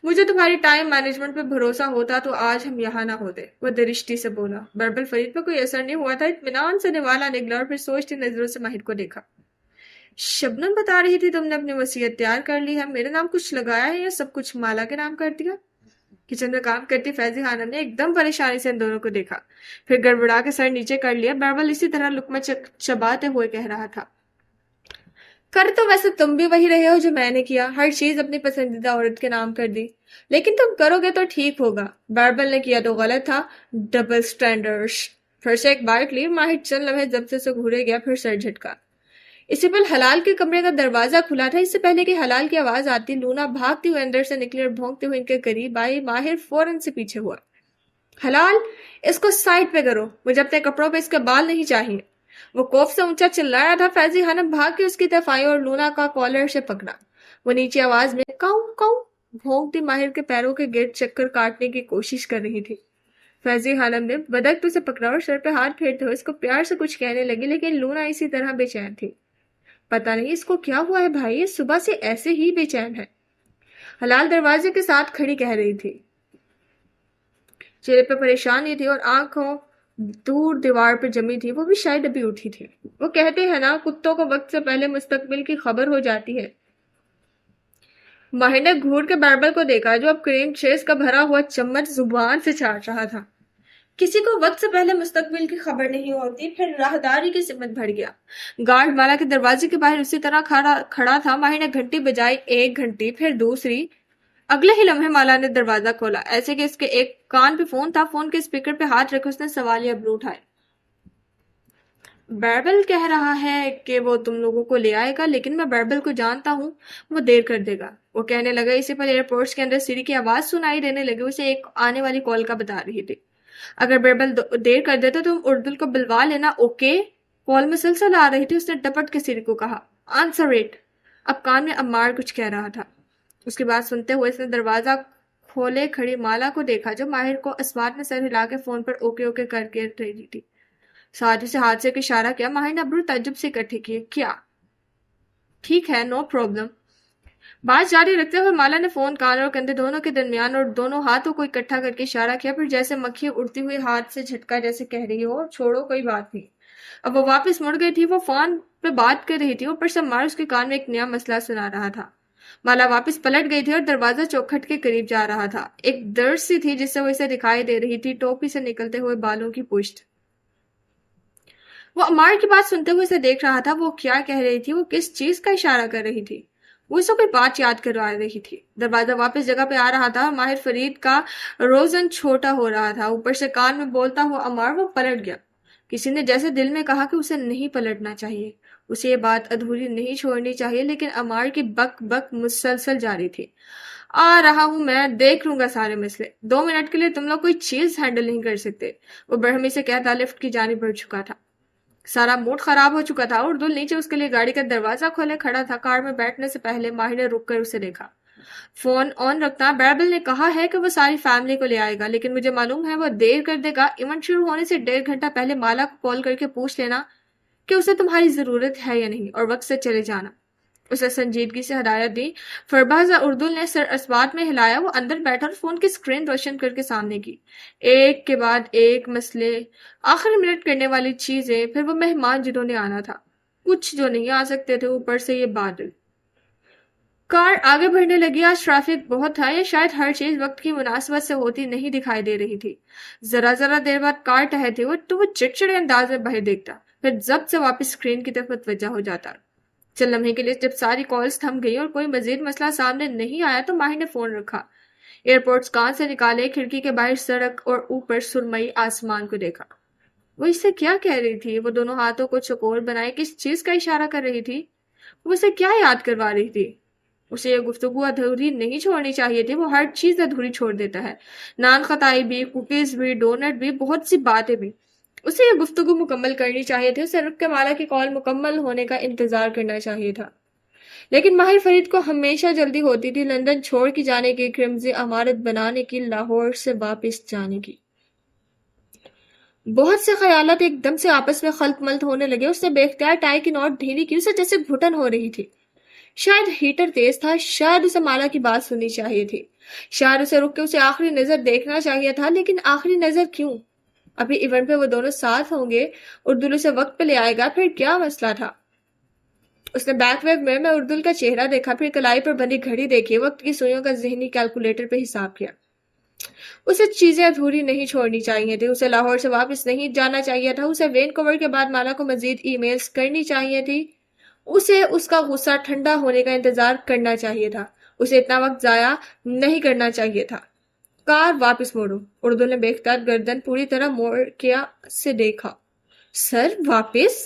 مجھے تمہاری ٹائم مینجمنٹ پہ بھروسہ ہوتا تو آج ہم یہاں نہ ہوتے، وہ درشٹی سے بولا۔ بیربل فرید پہ کوئی اثر نہیں ہوا تھا، اطمینان سے نوالا نگلا اور پھر سوچتی نظروں سے ماہر کو دیکھا۔ شبنم بتا رہی تھی تم نے اپنی وصیت تیار کر لی ہے، میرے نام کچھ لگایا ہے یا سب کچھ مالا کے نام کر دیا؟ کچن میں کام کرتی فیضی خانم نے ایک دم پریشانی سے ان دونوں کو دیکھا، پھر گڑبڑا کے سر نیچے کر لیا۔ بیربل اسی طرح لقمہ چباتے ہوئے کہہ رہا تھا، کر تو ویسے تم بھی وہی رہے ہو جو میں نے کیا، ہر چیز اپنی پسندیدہ عورت کے نام کر دی، لیکن تم کرو گے تو ٹھیک ہوگا۔ بیربل نے کیا تو غلط تھا، ڈبل سٹینڈرڈز۔ پھر سے ایک بائٹ لی، ماہر چند لمحے ضبط سے گھورے گیا، پھر سر جھٹکا۔ اسی پل حلال کے کمرے کا دروازہ کھلا تھا۔ اس سے پہلے کہ حلال کی آواز آتی، لونا بھاگتی ہوئے اندر سے نکلی اور بھونکتے ہوئے ان کے قریب آئی۔ ماہر فوراً سے پیچھے ہوا۔ حلال، اس کو سائڈ پہ کرو، مجھے اپنے کپڑوں پہ اس کے بال نہیں چاہیے۔ وہ کوف سے اونچا چلایا تھا۔ فیضی خانم بھاگ کے اس کی طرف آئی اور لونا کا کالر سے پکڑا۔ وہ نیچے آواز میں کاؤں کاؤں بھونکتی ماہر کے پیروں کے گرد چکر کاٹنے کی کوشش کر رہی تھی۔ فیضی خانم نے بدک تو اسے پکڑا اور سر پہ ہاتھ پھیرتے ہوئے اس کو پیار سے کچھ کہنے لگی، لیکن لونا اسی طرح بے چین تھی۔ پتہ نہیں اس کو کیا ہوا ہے بھائی، یہ صبح سے ایسے ہی بے چین ہے، حلال دروازے کے ساتھ کھڑی کہہ رہی تھی۔ چہرے پہ پریشانی تھی اور آنکھوں دور دیوار پہ جمی تھی، وہ بھی شاید ابھی اٹھی تھی۔ وہ کہتے ہیں نا کتوں کو وقت سے پہلے مستقبل کی خبر ہو جاتی ہے۔ ماہر نے گھور کے باربل کو دیکھا جو اب کریم چیز کا بھرا ہوا چمچ زبان سے چاٹ رہا تھا۔ کسی کو وقت سے پہلے مستقبل کی خبر نہیں ہوتی، پھر راہداری کی سمت بڑھ گیا۔ گارڈ مالا کے دروازے کے باہر اسی طرح کھڑا تھا۔ ماہر نے گھنٹی بجائی، ایک گھنٹی، پھر دوسری۔ اگلے ہی لمحے مالا نے دروازہ کھولا، ایسے کہ اس کے ایک کان پہ فون تھا۔ فون کے اسپیکر پہ ہاتھ رکھے اس نے سوالیہ ابرو اٹھائے۔ باربل کہہ رہا ہے کہ وہ تم لوگوں کو لے آئے گا، لیکن میں باربل کو جانتا ہوں، وہ دیر کر دے گا۔ وہ کہنے لگا۔ اسی پر ایئرپورٹس کے اندر سیڑھی کی آواز سنائی دینے لگی، اسے ایک آنے والی کال کا بتا رہی تھی۔ اگر باربل دیر کر دیتا تو تم اردل کو بلوا لینا، اوکے؟ کال مسلسل آ رہی تھی، اس نے ڈپٹ کے سیڑھی کو کہا۔ Answer it. اب کان میں عمار کچھ کہہ رہا تھا۔ اس کی بات سنتے ہوئے اس نے دروازہ کھولے کھڑی مالا کو دیکھا جو ماہر کو اسوات میں سر ہلا کے فون پر اوکے اوکے کر کے رہی تھی۔ ساتھ اسے ہاتھ سے اشارہ کیا۔ ماہر نے ابرو تعجب سے اکٹھے کیے۔ کیا؟ ٹھیک ہے، نو پرابلم۔ بات جاری رکھتے ہوئے مالا نے فون کان اور کندھے دونوں کے درمیان اور دونوں ہاتھوں کو اکٹھا کر کے اشارہ کیا، پھر جیسے مکھی اڑتی ہوئی ہاتھ سے جھٹکا جیسے کہہ رہی ہو چھوڑو کوئی بات نہیں۔ اب وہ واپس مڑ گئی تھی، وہ فون پہ بات کر رہی تھی، اوپر سے عمار اس کے کان میں ایک نیا مسئلہ سنا رہا تھا۔ مالا واپس پلٹ گئی تھی اور دروازہ چوکھٹ کے قریب جا رہا تھا۔ ایک درد سی تھی جس سے وہ اسے دکھائی دے رہی تھی، ٹوپی سے نکلتے ہوئے بالوں کی پشت۔ وہ عمار کی بات سنتے ہوئے اسے دیکھ رہا تھا۔ وہ کیا کہہ رہی تھی؟ وہ کس چیز کا اشارہ کر رہی تھی؟ وہ اسے کوئی بات یاد کروا رہی تھی۔ دروازہ واپس جگہ پہ آ رہا تھا۔ ماہر فرید کا روزن چھوٹا ہو رہا تھا، اوپر سے کان میں بولتا ہوا عمار۔ وہ پلٹ گیا۔ کسی نے جیسے دل میں کہا کہ اسے نہیں پلٹنا چاہیے، اسے یہ بات ادھوری نہیں چھوڑنی چاہیے، لیکن عمار کی بک بک مسلسل جاری تھی۔ آ رہا ہوں، میں دیکھ لوں گا سارے مسئلے۔ 2 منٹ کے لیے تم لوگ کوئی چیز ہینڈل نہیں کر سکتے؟ وہ برہمی سے کہتا لفٹ کی جانب بڑھ چکا تھا۔ سارا موڈ خراب ہو چکا تھا۔ اردل نیچے اس کے لیے گاڑی کا دروازہ کھولے کھڑا تھا۔ کار میں بیٹھنے سے پہلے ماہر نے رک کر اسے دیکھا۔ فون آن رکھنا۔ باربل نے کہا ہے کہ وہ ساری فیملی کو لے آئے گا، لیکن مجھے معلوم ہے وہ دیر کر دے گا۔ ایونٹ شروع ہونے سے 1.5 گھنٹہ پہلے مالا کو کال کر کے پوچھ لینا کہ اسے تمہاری ضرورت ہے یا نہیں، اور وقت سے چلے جانا۔ اسے سنجیدگی سے ہدایت دی۔ فربازہ اردل نے سر اسبات میں ہلایا۔ وہ اندر بیٹھا اور فون کی اسکرین روشن کر کے سامنے کی، ایک کے بعد ایک مسئلے، آخر منٹ کرنے والی چیزیں، پھر وہ مہمان جنہوں نے آنا تھا، کچھ جو نہیں آ سکتے تھے، اوپر سے یہ بادل۔ کار آگے بڑھنے لگی۔ آج ٹریفک بہت تھا، یا شاید ہر چیز وقت کی مناسبت سے ہوتی نہیں دکھائی دے رہی تھی۔ ذرا دیر بعد کار ٹہرتی تو وہ چڑچڑے انداز میں باہر دیکھتا، پھر ضبط سے واپس اسکرین کی طرف متوجہ ہو جاتا۔ چند لمحے کے لیے جب ساری کالز تھم گئی اور کوئی مزید مسئلہ سامنے نہیں آیا تو ماہر نے فون رکھا، ایئرپورٹس کان سے نکالے، کھڑکی کے باہر سڑک اور اوپر سرمئی آسمان کو دیکھا۔ وہ اس سے کیا کہہ رہی تھی؟ وہ دونوں ہاتھوں کو چکور بنائے کس چیز کا اشارہ کر رہی تھی؟ وہ اسے کیا یاد کروا رہی تھی؟ اسے یہ گفتگو ادھوری نہیں چھوڑنی چاہیے تھی۔ وہ ہر چیز ادھوری چھوڑ دیتا ہے، نان خطائی بھی، کوکیز بھی، ڈونٹ بھی، بہت سی باتیں بھی۔ اسے یہ گفتگو مکمل کرنی چاہیے تھی۔ اسے رک کے مالا کی کال مکمل ہونے کا انتظار کرنا چاہیے تھا، لیکن ماہر فرید کو ہمیشہ جلدی ہوتی تھی، لندن چھوڑ کے جانے کی، کرمزی عمارت بنانے کی، لاہور سے واپس جانے کی۔ بہت سے خیالات ایک دم سے آپس میں خلط ملط ہونے لگے۔ اس نے بے اختیار ٹائی کی نوٹ ڈھیلی کی، اسے جیسے گھٹن ہو رہی تھی۔ شاید ہیٹر تیز تھا، شاید اسے مالا کی بات سننی چاہیے تھی، شاید اسے رک کے اسے آخری نظر دیکھنا چاہیے تھا، لیکن آخری نظر کیوں؟ ابھی ایونٹ پہ وہ دونوں ساتھ ہوں گے، اردل اسے وقت پہ لے آئے گا، پھر کیا مسئلہ تھا؟ اس نے بیک ویو میں اردل کا چہرہ دیکھا، پھر کلائی پر بندی گھڑی دیکھی، وقت کی سوئیوں کا ذہنی کیلکولیٹر پہ حساب کیا۔ اسے چیزیں ادھوری نہیں چھوڑنی چاہیے تھی، اسے لاہور سے واپس نہیں جانا چاہیے تھا، اسے وینکوور کے بعد مالا کو مزید ای میلز کرنی چاہیے تھی، اسے اس کا غصہ ٹھنڈا ہونے کا انتظار کرنا چاہیے تھا، اسے اتنا وقت ضائع نہیں کرنا چاہیے تھا۔ کار واپس موڑو۔ اردل نے بے اختیار گردن پوری طرح موڑ کیا سے دیکھا۔ سر واپس؟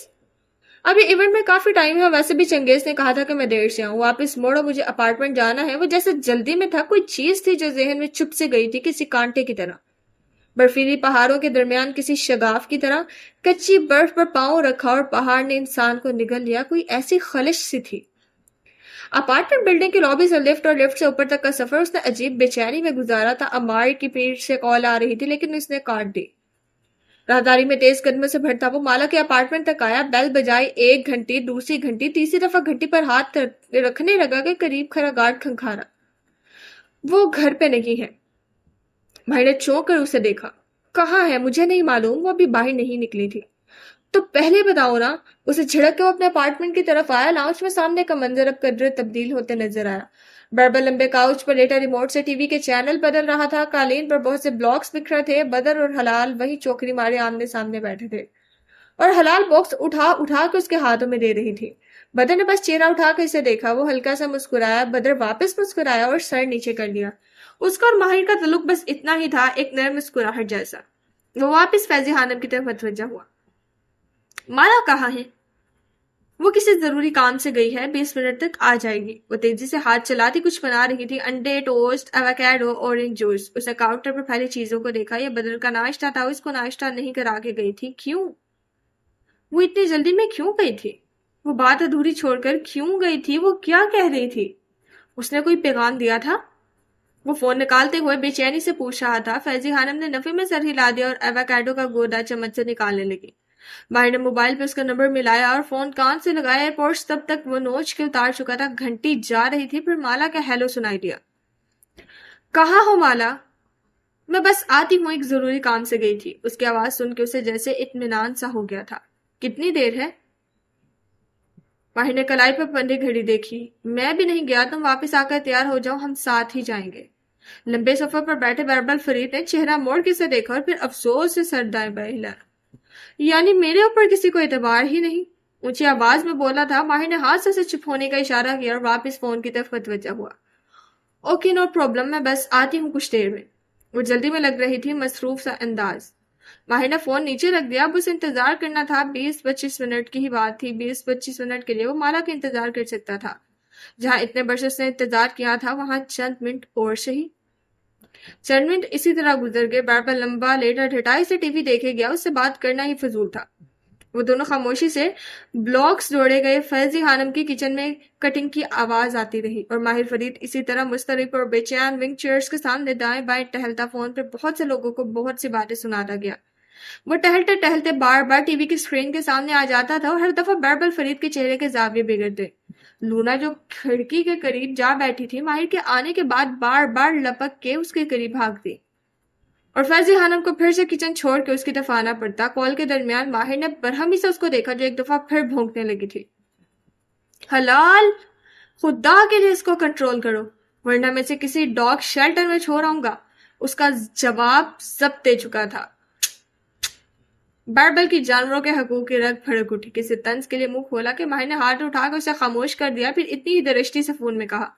ابھی ایونٹ میں کافی ٹائم ہے، ویسے بھی چنگیز نے کہا تھا کہ میں دیر سے آؤں۔ واپس موڑو، مجھے اپارٹمنٹ جانا ہے۔ وہ جیسے جلدی میں تھا، کوئی چیز تھی جو ذہن میں چپ سے گئی تھی، کسی کانٹے کی طرح، برفیلی پہاڑوں کے درمیان کسی شگاف کی طرح۔ کچی برف پر پاؤں رکھا اور پہاڑ نے انسان کو نگل لیا، کوئی ایسی خلش سی تھی۔ اپارٹمنٹ بلڈنگ کی لابی سے لفٹ اور لفٹ سے اوپر تک کا سفر اس نے عجیب بے چینی میں گزارا تھا. عمار کی پیٹ سے کال آ رہی تھی لیکن اس نے کاٹ دی. راہداری میں تیز قدموں سے بھرتا وہ مالا کے اپارٹمنٹ تک آیا. بیل بجائی. 1 گھنٹی, دوسری گھنٹی, تیسری دفعہ گھنٹی پر ہاتھ رکھنے لگا کہ قریب کھڑا گارڈ کھنکھارا. وہ گھر پہ نہیں ہے. بھائی نے چونک کر اسے دیکھا. کہاں ہے؟ مجھے نہیں معلوم. وہ ابھی باہر نہیں نکلی تھی. تو پہلے بتاؤ نا. اسے جھڑک کے وہ اپنے اپارٹمنٹ کی طرف آیا. لاؤنج میں سامنے کا منظر اب قدرے تبدیل ہوتے نظر آیا. بربر لمبے کاؤچ پر لیٹا ریموٹ سے ٹی وی کے چینل بدل رہا تھا. قالین پر بہت سے بلاکس بکھرے تھے. بدر اور حلال وہی چوکری مارے آمنے سامنے بیٹھے تھے اور حلال باکس اٹھا اٹھا کے اس کے ہاتھوں میں دے رہی تھی. بدر نے بس چہرہ اٹھا کے اسے دیکھا. وہ ہلکا سا مسکرایا. بدر واپس مسکرایا اور سر نیچے کر لیا. اس کا اور ماہر کا تعلق بس اتنا ہی تھا, ایک نرم مسکراہٹ جیسا. وہ واپس فیضی خانم کی طرف متوجہ ہوا. مالا کہاں ہے؟ وہ کسی ضروری کام سے گئی ہے. 20 منٹ تک آ جائے گی. وہ تیزی سے ہاتھ چلاتی کچھ بنا رہی تھی. انڈے, ٹوسٹ, ایووکیڈو, اورنج جوس. اسے کاؤنٹر پر پھیلی چیزوں کو دیکھا. یہ بدر کا ناشتہ تھا. اس کو ناشتہ نہیں کرا کے گئی تھی. کیوں؟ وہ اتنی جلدی میں کیوں گئی تھی؟ وہ بات ادھوری چھوڑ کر کیوں گئی تھی؟ وہ کیا کہہ رہی تھی؟ اس نے کوئی پیغام دیا تھا؟ وہ فون نکالتے ہوئے بے چینی سے پوچھ رہا تھا. فیضی خانم نے نفی میں سر ہلا دیا اور ایووکیڈو کا گودا چمچ سے نکالنے لگی. بھائی نے موبائل پہ اس کا نمبر ملایا اور فون کان سے لگایا. ایئرپورٹس تب تک وہ نوچ کے اتار چکا تھا. گھنٹی جا رہی تھی. پھر مالا کا ہیلو سنائی دیا. کہاں ہو مالا؟ میں بس آتی ہوں, ایک ضروری کام سے گئی تھی. اس کی آواز سن کے اسے جیسے اطمینان سا ہو گیا تھا. کتنی دیر ہے؟ ماہر نے کلائی پر بندھی گھڑی دیکھی. میں بھی نہیں گیا. تم واپس آ کر تیار ہو جاؤ, ہم ساتھ ہی جائیں گے. لمبے صفحے پر بیٹھے بربل فرید نے چہرہ موڑ کے اسے دیکھا اور پھر افسوس سے سر دائیں بائیں ہلایا. یعنی میرے اوپر کسی کو اعتبار ہی نہیں؟ اونچی آواز میں بولا تھا. ماہر نے ہاتھ سے اسے چپ ہونے کا اشارہ کیا اور واپس فون کی طرف متوجہ ہوا. اوکے, نو پرابلم, میں بس آتی ہوں کچھ دیر میں. وہ جلدی میں لگ رہی تھی, مصروف سا انداز. ماہر نے فون نیچے رکھ دیا. اب اسے انتظار کرنا تھا. 20-25 منٹ کی ہی بات تھی. 20-25 منٹ کے لیے وہ مالا کا انتظار کر سکتا تھا. جہاں اتنے برسوں سے انتظار کیا تھا وہاں چند منٹ اور صحیح. چند منٹ اسی طرح گزر گئے. بار بار لمبا لیٹا ڈھٹائی سے ٹی وی دیکھے گیا. اس سے بات کرنا ہی فضول تھا. وہ دونوں خاموشی سے بلاکس دوڑے گئے. فیضی خانم کی کچن میں کٹنگ کی آواز آتی رہی اور ماہر فرید اسی طرح مضطرب اور بے چین ونگ چیئرز کے سامنے دائیں بائیں ٹہلتا فون پہ بہت سے لوگوں کو بہت سی باتیں سناتا گیا. وہ ٹہلتے ٹہلتے بار بار ٹی وی کی اسکرین کے سامنے آ جاتا تھا اور ہر دفعہ بربل فرید کے چہرے کے زاویے بگڑتے. لونا جو کھڑکی کے قریب جا بیٹھی تھی, ماہر کے آنے کے بعد بار بار لپک کے اس کے قریب بھاگتی اور فیضی خانم کو پھر سے کچن چھوڑ کے اس کی طرف آنا پڑتا. کال کے درمیان ماہر نے برہمی سے اس کو دیکھا جو ایک دفعہ پھر بھونکنے لگی تھی. حلال, خدا کے لیے اس کو کنٹرول کرو ورنہ میں سے کسی ڈاگ شیلٹر میں چھوڑ آؤں گا. اس کا جواب ضبط دے چکا تھا. بربل کی جانوروں کے حقوق کی رگ پھڑک اٹھی. کسی طنز کے لیے منہ کھولا کہ ماہر نے ہاتھ اٹھا کر اسے خاموش کر دیا. پھر اتنی ہی درشتی سے فون میں کہا,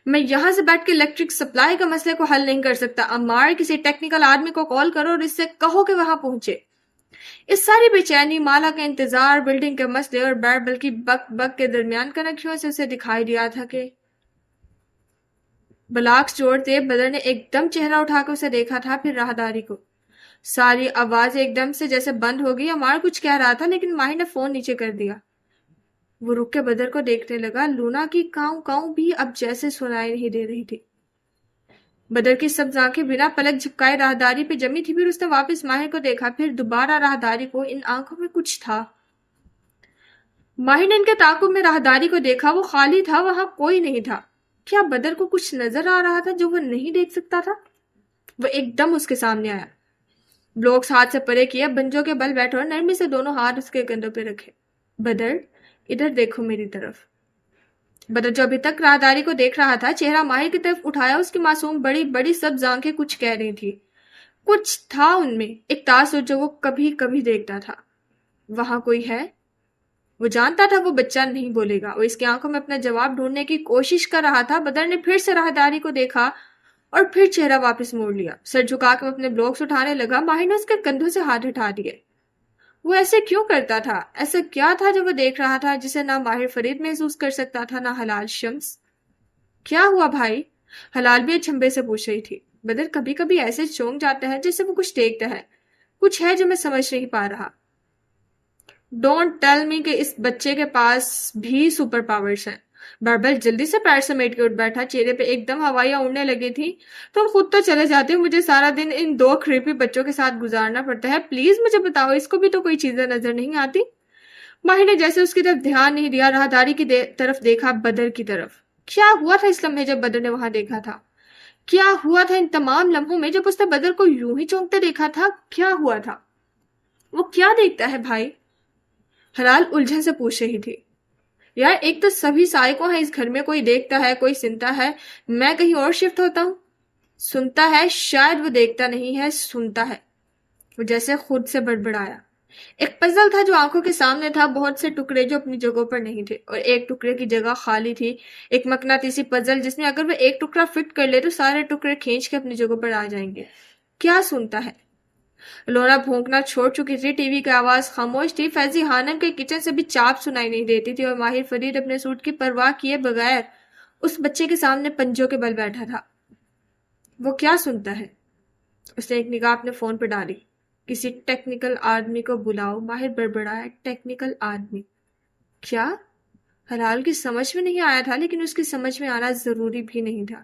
میں یہاں سے بیٹھ کے الیکٹرک سپلائی کا مسئلے کو حل نہیں کر سکتا. عمار, کسی ٹیکنیکل آدمی کو کال کرو اور اس سے کہو کہ وہاں پہنچے. اس ساری بے چینی, مالا کا انتظار, بلڈنگ کے مسئلے اور بربل کی بک بک کے درمیان کنکھیوں سے اسے دکھائی دیا تھا کہ بلاکس جوڑتے. بدر نے ایک دم چہرہ اٹھا کر اسے دیکھا تھا, پھر راہداری کو. ساری آوازیں ایک دم سے جیسے بند ہو گئی. عمار کچھ کہہ رہا تھا لیکن ماہر نے فون نیچے کر دیا. وہ رک کے بدر کو دیکھنے لگا. لونا کی کاؤں کاؤں بھی اب جیسے سنائی نہیں دے رہی تھی. بدر کی سبز آنکھیں بنا پلک جھپکائے راہداری پہ جمی تھی. پھر اس نے واپس ماہر کو دیکھا, پھر دوبارہ راہداری کو. ان آنکھوں میں کچھ تھا. ماہر نے ان کے تعاقب میں راہداری کو دیکھا. وہ خالی تھا, وہاں کوئی نہیں تھا. کیا بدر کو کچھ نظر آ رہا تھا جو وہ نہیں دیکھ سکتا تھا؟ وہ ایک دم اس کے سامنے آیا. بلوکس ہاتھ سے پرے کیا, بنجوں کے بل بیٹھے اور نرمی سے دونوں ہاتھ اس کے کندھوں پہ رکھے. بدر, ادھر دیکھو میری طرف. بدر جو ابھی تک راہداری کو دیکھ رہا تھا, چہرہ ماہر کی طرف اٹھایا. اس کی معصوم بڑی بڑی سبز آنکھیں کچھ کہہ رہی تھی. کچھ تھا ان میں, ایک تاثر جو وہ کبھی کبھی دیکھتا تھا. وہاں کوئی ہے. وہ جانتا تھا وہ بچہ نہیں بولے گا. وہ اس کی آنکھوں میں اپنا جواب ڈھونڈنے کی کوشش کر رہا تھا. بدر نے پھر سے راہداری کو دیکھا اور پھر چہرہ واپس موڑ لیا. سر جھکا کے اپنے بلاکس اٹھانے لگا. ماہر نے اس کے کندھوں سے ہاتھ ہٹا دیے. وہ ایسے کیوں کرتا تھا؟ ایسا کیا تھا جو وہ دیکھ رہا تھا جسے نہ ماہر فرید محسوس کر سکتا تھا, نہ حلال شمس؟ کیا ہوا بھائی؟ حلال بھی اچھمبے سے پوچھ رہی تھی. بدر کبھی کبھی ایسے چونک جاتا ہے جیسے وہ کچھ دیکھتا ہے. کچھ ہے جو میں سمجھ نہیں پا رہا. ڈونٹ ٹیل می کہ اس بچے کے پاس بھی سپر پاورز ہیں. باربل جلدی سے پیر سمیٹ کے اٹھ بیٹھا، چہرے پہ ایک دم ہوائیاں اڑنے لگی تھی. تم خود تو چلے جاتے ہو، مجھے سارا دن ان دو کریپی بچوں کے ساتھ گزارنا پڑتا ہے. پلیز مجھے بتاؤ، اس کو بھی تو کوئی چیزیں نظر نہیں آتی؟ ماہر نے جیسے اس کی طرف دھیان نہیں دیا راہداری کی طرف دیکھا، بدر کی طرف. کیا ہوا تھا اس لمحے جب بدر نے وہاں دیکھا تھا؟ کیا ہوا تھا ان تمام لمحوں میں جب اس نے بدر کو یوں ہی چونکتے دیکھا تھا؟ کیا ہوا تھا؟ وہ کیا دیکھتا ہے بھائی؟ حلال الجھن سے پوچھ رہی تھی. یار ایک تو سبھی سائیکو ہیں اس گھر میں، کوئی دیکھتا ہے کوئی سنتا ہے، میں کہیں اور شفٹ ہوتا ہوں. سنتا ہے، شاید وہ دیکھتا نہیں ہے، سنتا ہے. وہ جیسے خود سے بڑبڑایا. ایک پزل تھا جو آنکھوں کے سامنے تھا، بہت سے ٹکڑے جو اپنی جگہوں پر نہیں تھے، اور ایک ٹکڑے کی جگہ خالی تھی. ایک مقناطیسی پزل جس میں اگر وہ ایک ٹکڑا فٹ کر لے تو سارے ٹکڑے کھینچ کے اپنی جگہوں پر آ جائیں گے. کیا سنتا ہے؟ لورا بھونکنا چھوڑ چکی تھی، ٹی وی کی آواز خاموش تھی، فیضی خانم کے کچن سے بھی چاپ سنائی نہیں دیتی تھی، اور ماہر فرید اپنے سوٹ کی پرواہ کیے بغیر اس بچے کے سامنے پنجوں کے بل بیٹھا تھا. وہ کیا سنتا ہے؟ اس نے ایک نگاہ اپنے فون پر ڈالی. کسی ٹیکنیکل آدمی کو بلاؤ. ماہر بڑبڑایا. ٹیکنیکل آدمی؟ کیا؟ حلال کی سمجھ میں نہیں آیا تھا، لیکن اس کی سمجھ میں آنا ضروری بھی نہیں تھا.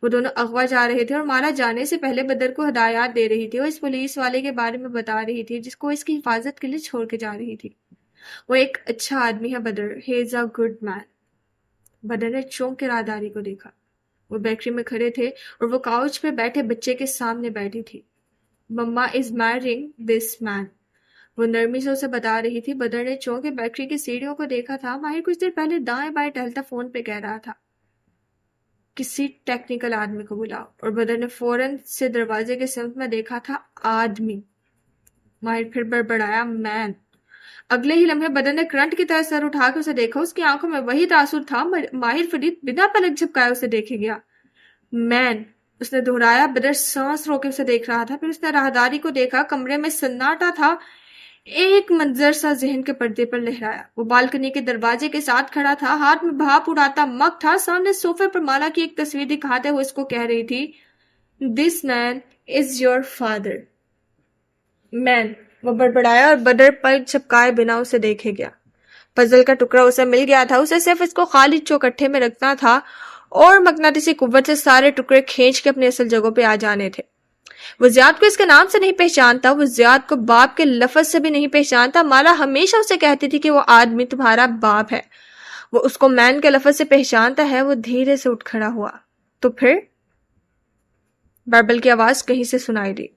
وہ دونوں اغوا جا رہے تھے اور مارا جانے سے پہلے بدر کو ہدایات دے رہی تھی. وہ اس پولیس والے کے بارے میں بتا رہی تھی جس کو اس کی حفاظت کے لیے چھوڑ کے جا رہی تھی. وہ ایک اچھا آدمی ہے بدر. ہی از اے گڈ مین. بدر نے چونک کے راہداری کو دیکھا. وہ بیکری میں کھڑے تھے اور وہ کاؤچ پہ بیٹھے بچے کے سامنے بیٹھی تھی. مما از میرنگ دس مین. وہ نرمی سے اسے بتا رہی تھی. بدر نے چونک کے بیکری کی سیڑھیوں کو دیکھا تھا. ماہر کچھ دیر پہلے دائیں بائیں ٹہلتا فون پہ کہہ رہا تھا کسی ٹیکنیکل آدمی کو بلاؤ، اور بدر نے فوراً سے دروازے کے سمت میں دیکھا تھا. آدمی. ماہر پھر بڑبڑایا. مین. اگلے ہی لمحے بدر نے کرنٹ کی طرح سر اٹھا کے اسے دیکھا. اس کی آنکھوں میں وہی تاثر تھا. ماہر فرید بنا پلک جھپکائے اسے دیکھے گیا. مین. اس نے دہرایا. بدر سانس رو کے اسے دیکھ رہا تھا. پھر اس نے راہداری کو دیکھا. کمرے میں سناٹا تھا. ایک منظر سا ذہن کے پردے پر لہرایا. وہ بالکنی کے دروازے کے ساتھ کھڑا تھا، ہاتھ میں بھاپ اڑاتا مگ تھا. سامنے صوفے پر مالا کی ایک تصویر دکھاتے ہوئے اس کو کہہ رہی تھی دس مین از یور فادر. مین. وہ بڑبڑایا اور بدر پلک جھپکائے بنا اسے دیکھے گیا. پزل کا ٹکڑا اسے مل گیا تھا. اسے صرف اس کو خالی چوکٹھے میں رکھنا تھا اور مقناطیسی قوت سے سارے ٹکڑے کھینچ کے اپنی اصل جگہوں پہ آ جانے تھے. وہ زیاد کو اس کے نام سے نہیں پہچانتا، وہ زیاد کو باپ کے لفظ سے بھی نہیں پہچانتا. مالا ہمیشہ اسے کہتی تھی کہ وہ آدمی تمہارا باپ ہے. وہ اس کو مین کے لفظ سے پہچانتا ہے. وہ دھیرے سے اٹھ کھڑا ہوا. تو پھر؟ باربل کی آواز کہیں سے سنائی دی.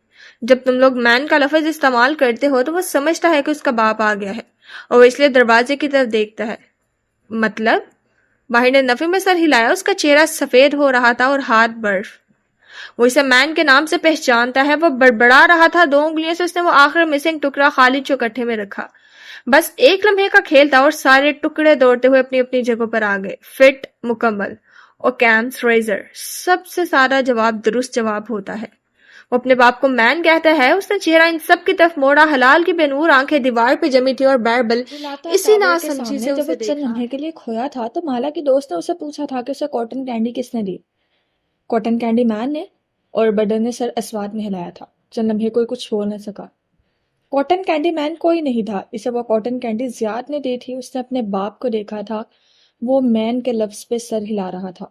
جب تم لوگ مین کا لفظ استعمال کرتے ہو تو وہ سمجھتا ہے کہ اس کا باپ آ گیا ہے، اور وہ اس لیے دروازے کی طرف دیکھتا ہے. مطلب؟ باہر نے نفی میں سر ہلایا. اس کا چہرہ سفید ہو رہا تھا اور ہاتھ برف. وہ اسے مین کے نام سے پہچانتا ہے. وہ بڑبڑا رہا تھا. 2 انگلیوں سے اس نے وہ آخر مسنگ ٹکڑا خالی چوکٹھے میں رکھا. بس ایک لمحے کا کھیل تھا اور سارے ٹکڑے دوڑتے ہوئے اپنی اپنی جگہوں پر آ گئے. فٹ، مکمل. اور کیمس ریزر. سب سے سادہ جواب درست جواب ہوتا ہے. وہ اپنے باپ کو مین کہتا ہے. اس نے چہرہ ان سب کی طرف موڑا. حلال کی بے نور آنکھیں دیوار پہ جمی تھی اور باربل اسی نا سمجھی سے جب وہ چند لمحے کے لیے کھویا تھا تو مالا کی دوست نے اسے پوچھا تھا کہ اسے کاٹن کینڈی کس نے دی. کاٹن کینڈی مین نے، اور بدر نے سر اسوات میں ہلایا تھا. چند لمحے کوئی کچھ بول نہ سکا. کاٹن کینڈی مین کوئی نہیں تھا. اسے وہ کاٹن کینڈی زیاد نے دی تھی. اس نے اپنے باپ کو دیکھا تھا. وہ مین کے لفظ پہ سر ہلا رہا تھا.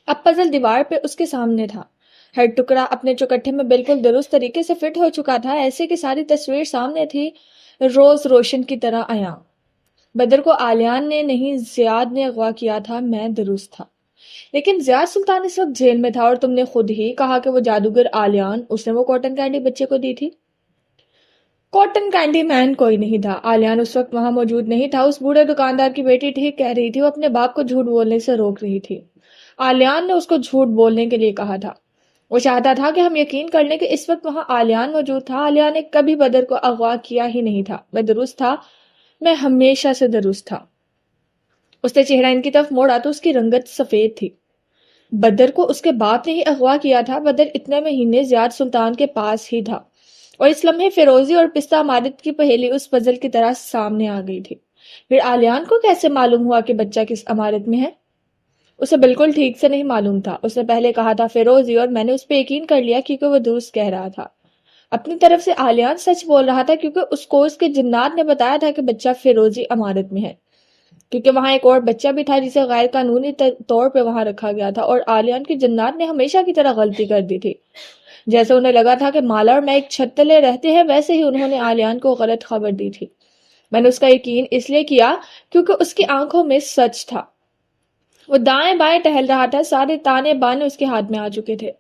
اب پزل دیوار پہ اس کے سامنے تھا. ہر ٹکڑا اپنے چوکٹھے میں بالکل درست طریقے سے فٹ ہو چکا تھا. ایسے کہ ساری تصویر سامنے تھی، روز روشن کی طرح عیاں. بدر کو آلیان نے نہیں، زیاد نے اغوا کیا تھا. میں درست تھا. لیکن زیاد سلطان اس وقت جیل میں تھا، اور تم نے خود ہی کہا کہ وہ جادوگر آلیان، اس نے وہ کاٹن کینڈی بچے کو دی تھی. کاٹن کینڈی مین کوئی نہیں تھا. آلیان اس وقت وہاں موجود نہیں تھا. اس بوڑھے دکاندار کی بیٹی ٹھیک کہہ رہی تھی. وہ اپنے باپ کو جھوٹ بولنے سے روک رہی تھی. آلیان نے اس کو جھوٹ بولنے کے لیے کہا تھا. وہ چاہتا تھا کہ ہم یقین کر لیں کہ اس وقت وہاں آلیان موجود تھا. آلیان نے کبھی بدر کو اغوا کیا ہی نہیں تھا. میں درست تھا. میں ہمیشہ سے درست تھا. اس نے چہرہ ان کی طرف موڑا تو اس کی رنگت سفید تھی. بدر کو اس کے باپ نے ہی اغوا کیا تھا. بدر اتنے مہینے زیاد سلطان کے پاس ہی تھا، اور اس لمحے فیروزی اور پستہ عمارت کی پہیلی اس پزل کی طرح سامنے آ گئی تھی. پھر آلیان کو کیسے معلوم ہوا کہ بچہ کس عمارت میں ہے؟ اسے بالکل ٹھیک سے نہیں معلوم تھا. اس نے پہلے کہا تھا فیروزی، اور میں نے اس پہ یقین کر لیا کیونکہ وہ درست کہہ رہا تھا. اپنی طرف سے آلیان سچ بول رہا تھا کیونکہ اس کو اس کے جنات نے بتایا تھا کہ بچہ فیروزی عمارت میں ہے. کیونکہ وہاں ایک اور بچہ بھی تھا جسے غیر قانونی طور پہ وہاں رکھا گیا تھا، اور عالیان کی جنات نے ہمیشہ کی طرح غلطی کر دی تھی۔ جیسے انہیں لگا تھا کہ مالا اور میں ایک چھت تلے رہتے ہیں، ویسے ہی انہوں نے عالیان کو غلط خبر دی تھی۔ میں نے اس کا یقین اس لیے کیا کیونکہ اس کی آنکھوں میں سچ تھا۔ وہ دائیں بائیں ٹہل رہا تھا، سارے تانے بانے اس کے ہاتھ میں آ چکے تھے۔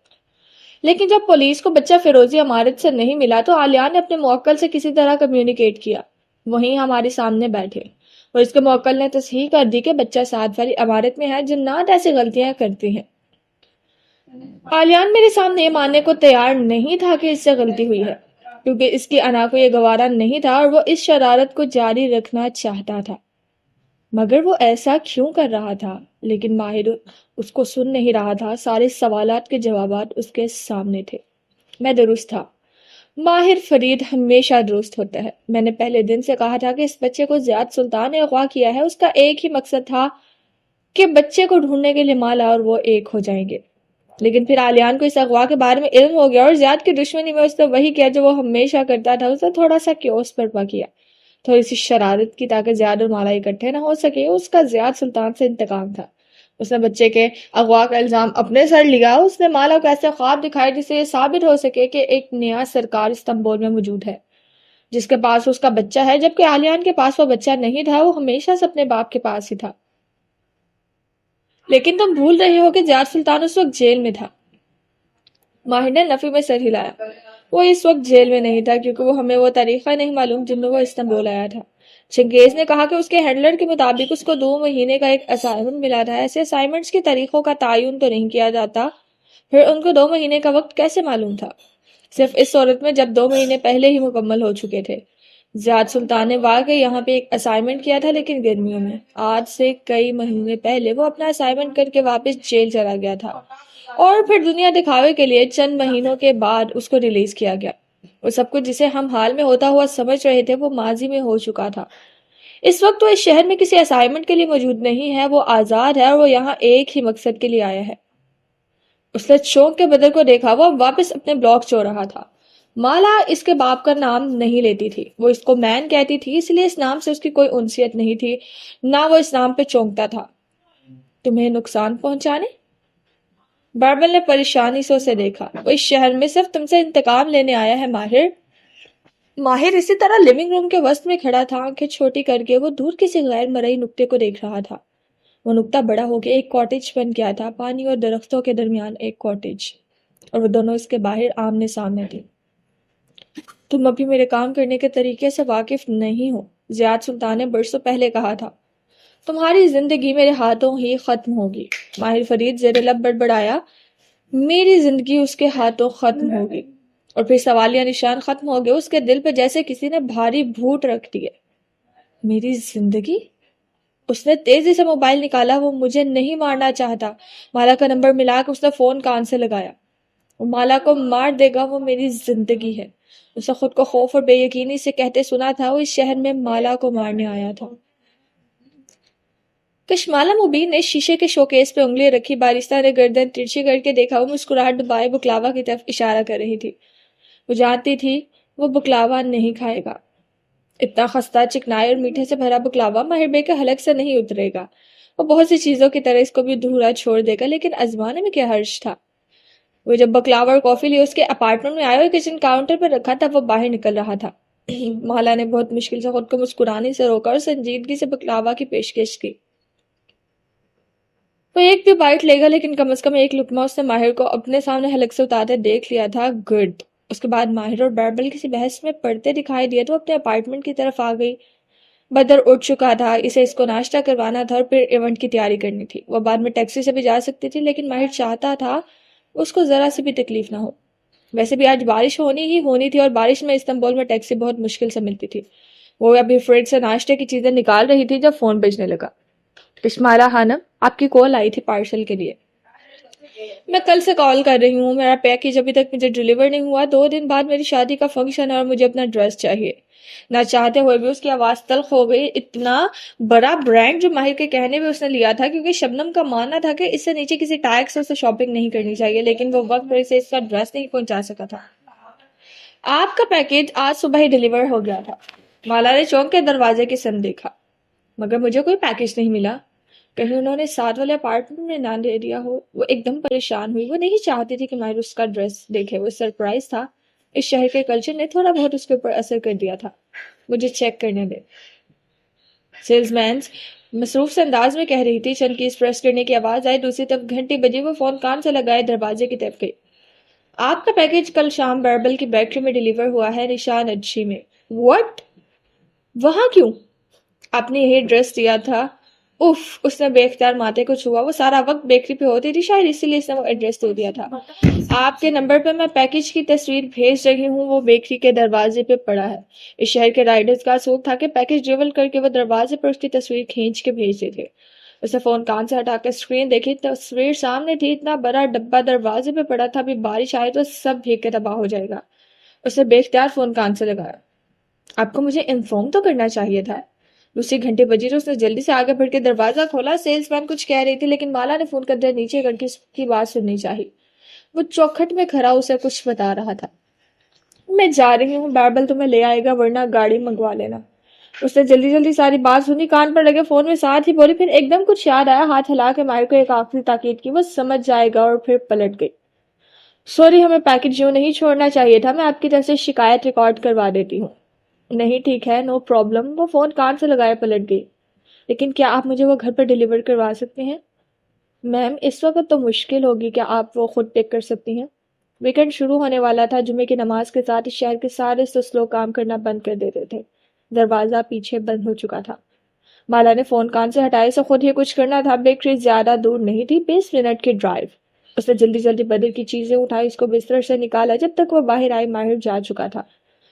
لیکن جب پولیس کو بچہ فیروزی عمارت سے نہیں ملا تو عالیان نے اپنے موکل سے کسی طرح کمیونیکیٹ کیا۔ وہیں ہمارے سامنے بیٹھے اور اس کے موکل نے تصحیح کر دی کہ بچہ 7 والی عمارت میں ہے، جنات ایسی غلطیاں کرتی ہیں۔ عالیان میرے سامنے یہ ماننے کو تیار نہیں تھا کہ اس سے غلطی ہوئی ہے، کیونکہ اس کی انا کو یہ گوارا نہیں تھا اور وہ اس شرارت کو جاری رکھنا چاہتا تھا۔ مگر وہ ایسا کیوں کر رہا تھا؟ لیکن ماہر اس کو سن نہیں رہا تھا، سارے سوالات کے جوابات اس کے سامنے تھے۔ میں درست تھا۔ ماہر فرید ہمیشہ درست ہوتا ہے۔ میں نے پہلے دن سے کہا تھا کہ اس بچے کو زیاد سلطان نے اغوا کیا ہے۔ اس کا ایک ہی مقصد تھا کہ بچے کو ڈھونڈنے کے لیے مالا اور وہ ایک ہو جائیں گے۔ لیکن پھر عالیان کو اس اغوا کے بارے میں علم ہو گیا اور زیاد کی دشمنی میں اس نے وہی کیا جو وہ ہمیشہ کرتا تھا، اس نے تھوڑا سا کیوس برپا کیا، تھوڑی سی شرارت کی تاکہ زیاد اور مالا اکٹھے نہ ہو سکے۔ اس کا زیاد سلطان سے انتقام تھا۔ اس نے بچے کے اغوا کا الزام اپنے سر لیا۔ اس نے مالا کو ایسے خواب دکھائے جس سے یہ ثابت ہو سکے کہ ایک نیا سرکار استنبول میں موجود ہے جس کے پاس اس کا بچہ ہے، جبکہ عالیان کے پاس وہ بچہ نہیں تھا، وہ ہمیشہ سے اپنے باپ کے پاس ہی تھا۔ لیکن تم بھول رہے ہو کہ زیاد سلطان اس وقت جیل میں تھا۔ ماہر نے نفی میں سر ہلایا۔ وہ اس وقت جیل میں نہیں تھا کیونکہ وہ ہمیں وہ طریقہ نہیں معلوم جن میں وہ استنبول آیا تھا۔ چنگیز نے کہا کہ اس کے ہینڈلر کے مطابق اس کو 2 مہینے کا ایک اسائنمنٹ ملا تھا۔ ایسے اسائنمنٹس کے طریقوں کا تعین تو نہیں کیا جاتا، پھر ان کو 2 مہینے کا وقت کیسے معلوم تھا؟ صرف اس صورت میں جب 2 مہینے پہلے ہی مکمل ہو چکے تھے۔ زیاد سلطان نے واقعی یہاں پہ ایک اسائنمنٹ کیا تھا، لیکن گرمیوں میں۔ آج سے کئی مہینے پہلے وہ اپنا اسائنمنٹ کر کے واپس جیل چلا گیا تھا اور پھر دنیا دکھاوے کے لیے چند مہینوں کے بعد اس کو ریلیز کیا گیا۔ وہ سب کچھ جسے ہم حال میں ہوتا ہوا سمجھ رہے تھے وہ ماضی میں ہو چکا تھا۔ اس وقت وہ اس شہر میں کسی اسائنمنٹ کے لیے موجود نہیں ہے، وہ آزاد ہے اور وہ یہاں ایک ہی مقصد کے لیے آیا ہے۔ اس نے چونک کے بدر کو دیکھا، وہ واپس اپنے بلاک چو رہا تھا۔ مالا اس کے باپ کا نام نہیں لیتی تھی، وہ اس کو مین کہتی تھی، اس لیے اس نام سے اس کی کوئی انسیت نہیں تھی، نہ وہ اس نام پہ چونکتا تھا۔ تمہیں نقصان پہنچانے؟ باربل نے پریشانی سے اسے دیکھا۔ وہ اس شہر میں صرف تم سے انتقام لینے آیا ہے ماہر اسی طرح لیونگ روم کے وسط میں کھڑا تھا، آنکھیں چھوٹی کر کے وہ دور کسی غیر مرئی نقطے کو دیکھ رہا تھا۔ وہ نقطہ بڑا ہو کے ایک کاٹیج بن گیا تھا، پانی اور درختوں کے درمیان ایک کاٹیج، اور وہ دونوں اس کے باہر آمنے سامنے تھے۔ تم ابھی میرے کام کرنے کے طریقے سے واقف نہیں ہو، زیاد سلطان نے برسوں پہلے کہا تھا۔ تمہاری زندگی میرے ہاتھوں ہی ختم ہوگی۔ ماہر فرید زیر لب بڑبڑایا، میری زندگی اس کے ہاتھوں ختم ہوگی، اور پھر سوالیہ نشان ختم ہو گئے۔ اس کے دل پہ جیسے کسی نے بھاری بھوت رکھ دیے۔ میری زندگی؟ اس نے تیزی سے موبائل نکالا۔ وہ مجھے نہیں مارنا چاہتا۔ مالا کا نمبر ملا کے اس نے فون کان سے لگایا۔ وہ مالا کو مار دے گا، وہ میری زندگی ہے۔ اسے خود کو خوف اور بے یقینی سے کہتے سنا تھا، وہ اس شہر میں مالا کو مارنے آیا تھا۔ کشمالہ مبین نے شیشے کے شوکیس پہ انگلی رکھی۔ بارستہ نے گردن ترچھی کر کے دیکھا۔ وہ مسکراہٹ دبائے بکلاوا کی طرف اشارہ کر رہی تھی۔ وہ جانتی تھی وہ بکلاوا نہیں کھائے گا۔ اتنا خستہ، چکنائے اور میٹھے سے بھرا بکلاوا ماہر بے کے حلق سے نہیں اترے گا۔ وہ بہت سی چیزوں کی طرح اس کو بھی دھورا چھوڑ دے گا، لیکن آزمانے میں کیا حرج تھا؟ وہ جب بکلاوا اور کافی لیے اس کے اپارٹمنٹ میں آئے اور کچن کاؤنٹر پر رکھا تھا، وہ باہر نکل رہا تھا۔ مالا نے بہت مشکل سے خود کو مسکرانے سے روکا اور سنجیدگی سے بکلاوا کی پیشکش کی۔ وہ ایک بھی بائٹ لے گا، لیکن کم از کم ایک لقمہ اس نے ماہر کو اپنے سامنے حلق سے اتارتے دیکھ لیا تھا۔ گڈ۔ اس کے بعد ماہر اور باربل کسی بحث میں پڑتے دکھائی دیے تو اپنے اپارٹمنٹ کی طرف آ گئی۔ بدر اٹھ چکا تھا، اسے اس کو ناشتہ کروانا تھا اور پھر ایونٹ کی تیاری کرنی تھی۔ وہ بعد میں ٹیکسی سے بھی جا سکتی تھی، لیکن ماہر چاہتا تھا اس کو ذرا سی بھی تکلیف نہ ہو۔ ویسے بھی آج بارش ہونی تھی اور بارش میں استنبول میں ٹیکسی بہت مشکل سے ملتی تھی۔ وہ ابھی فریج سے ناشتے کی چیزیں نکال رہی تھی جب فون بجنے لگا۔ کشمالہ خانم، آپ کی کال آئی تھی پارسل کے لیے۔ میں کل سے کال کر رہی ہوں، میرا پیکیج ابھی تک مجھے ڈیلیور نہیں ہوا۔ 2 دن بعد میری شادی کا فنکشن ہے اور مجھے اپنا ڈریس چاہیے۔ نہ چاہتے ہوئے بھی اس کی آواز تلخ ہو گئی۔ اتنا بڑا برانڈ جو ماہر کے کہنے میں اس نے لیا تھا، کیونکہ شبنم کا ماننا تھا کہ اس سے نیچے کسی ٹیگ سے اسے شاپنگ نہیں کرنی چاہیے، لیکن وہ وقت پر اسے اس کا ڈریس نہیں پہنچا سکا تھا۔ آپ کا پیکیج آج صبح ہی ڈیلیور ہو گیا تھا۔ مالا نے چونک کے دروازے کی سمت دیکھا۔ مگر مجھے کوئی پیکج نہیں ملا. کہیں انہوں نے ساتھ والے اپارٹمنٹ میں نہ دے دیا ہو. وہ ایک دم پریشان ہوئی. وہ نہیں چاہتی تھی کہ ماہر اس کا ڈریس دیکھے. وہ سرپرائز تھا. اس شہر کے کلچر نے تھوڑا بہت اس کے اوپر اثر کر دیا تھا. مجھے چیک کرنے دے. سیلز مین مصروف سے انداز میں کہہ رہی تھی. چند کیز پریس کرنے کی آواز آئی. دوسری طرف گھنٹی بجی. وہ فون کان سے لگائے دروازے کی طرف گئی. آپ کا پیکج کل شام بیربل کی بیکری میں ڈیلیور ہوا ہے. نشان اچھی میں. واٹ؟ وہاں کیوں؟ آپ نے یہی ایڈریس دیا تھا. اف، اس نے بے اختیار ماتھے کو چھوا. وہ سارا وقت بیکری پہ ہوتی تھی، شاید اسی لیے اس نے وہ ایڈریس دے دیا تھا. آپ کے نمبر پہ میں پیکج کی تصویر بھیج رہی ہوں. وہ بیکری کے دروازے پہ پڑا ہے. اس شہر کے رائڈرز کا اصول تھا کہ پیکج ڈیلیور کر کے وہ دروازے پر اس کی تصویر کھینچ کے بھیجتے تھے. اس نے فون کان سے ہٹا کر اسکرین دیکھی. تصویر سامنے تھی. اتنا بڑا ڈبہ دروازے پہ پڑا تھا. ابھی بارش آئے تو سب بھیگ کے تباہ ہو جائے گا. اس نے بے اختیار فون کان سے لگایا. آپ کو مجھے انفارم تو کرنا چاہیے تھا. دوسری گھنٹے بجی تو اس نے جلدی سے آگے بڑھ کے دروازہ کھولا. سیلز مین کچھ کہہ رہی تھی لیکن مالا نے فون قدر نیچے کر کے اس کی بات سننی چاہی. وہ چوکھٹ میں کھڑا اسے کچھ بتا رہا تھا. میں جا رہی ہوں، بیربل تمہیں لے آئے گا، ورنہ گاڑی منگوا لینا. اس نے جلدی جلدی ساری بات سنی. کان پر لگے فون میں ساتھ ہی بولی. پھر ایک دم کچھ یاد آیا. ہاتھ ہلا کے ماہر کو ایک آخری تاکید کی. وہ سمجھ جائے گا. اور پھر پلٹ گئی. سوری، ہمیں پیکج یوں نہیں چھوڑنا چاہیے تھا. میں آپ کی طرف سے شکایت ریکارڈ کروا دیتی ہوں. نہیں ٹھیک ہے، نو پرابلم. وہ فون کان سے لگائے پلٹ گئی. لیکن کیا آپ مجھے وہ گھر پر ڈیلیور کروا سکتے ہیں؟ میم اس وقت تو مشکل ہوگی. کیا آپ وہ خود پک کر سکتی ہیں؟ ویکنڈ شروع ہونے والا تھا. جمعے کی نماز کے ساتھ اس شہر کے سارے سست لوگ کام کرنا بند کر دیتے تھے. دروازہ پیچھے بند ہو چکا تھا. مالا نے فون کان سے ہٹائے. سے خود ہی کچھ کرنا تھا. بیکری زیادہ دور نہیں تھی، 20 منٹ کی ڈرائیو. اس نے جلدی جلدی بدر کی چیزیں اٹھائی. اس کو بستر سے نکالا. جب تک وہ باہر آئی ماہر جا چکا تھا.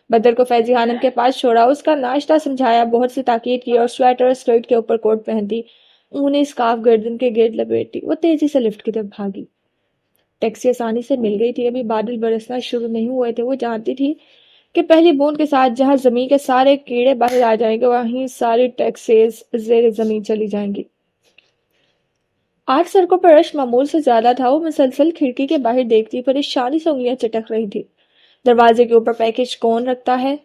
بدر کو فیضی خانم کے پاس چھوڑا. اس کا ناشتہ سمجھایا. بہت سی تاکید کی اور سویٹر اور اسکرٹ کے اوپر کوٹ پہنتی. اونی اسکارف گردن کے گرد لپیٹی. وہ تیزی سے لفٹ کی طرف بھاگی. ٹیکسی آسانی سے مل گئی تھی. ابھی بادل برسنا شروع نہیں ہوئے تھے. وہ جانتی تھی کہ پہلی بوند کے ساتھ جہاں زمین کے سارے کیڑے باہر آ جائیں گے وہیں ساری ٹیکسیز زیر زمین چلی جائیں گی. آج سڑکوں پر رش معمول سے زیادہ تھا. وہ مسلسل کھڑکی کے باہر دیکھتی. پریشانی سے انگلیاں چٹک رہی تھی. دروازے کے اوپر پیکج کون رکھتا ہے؟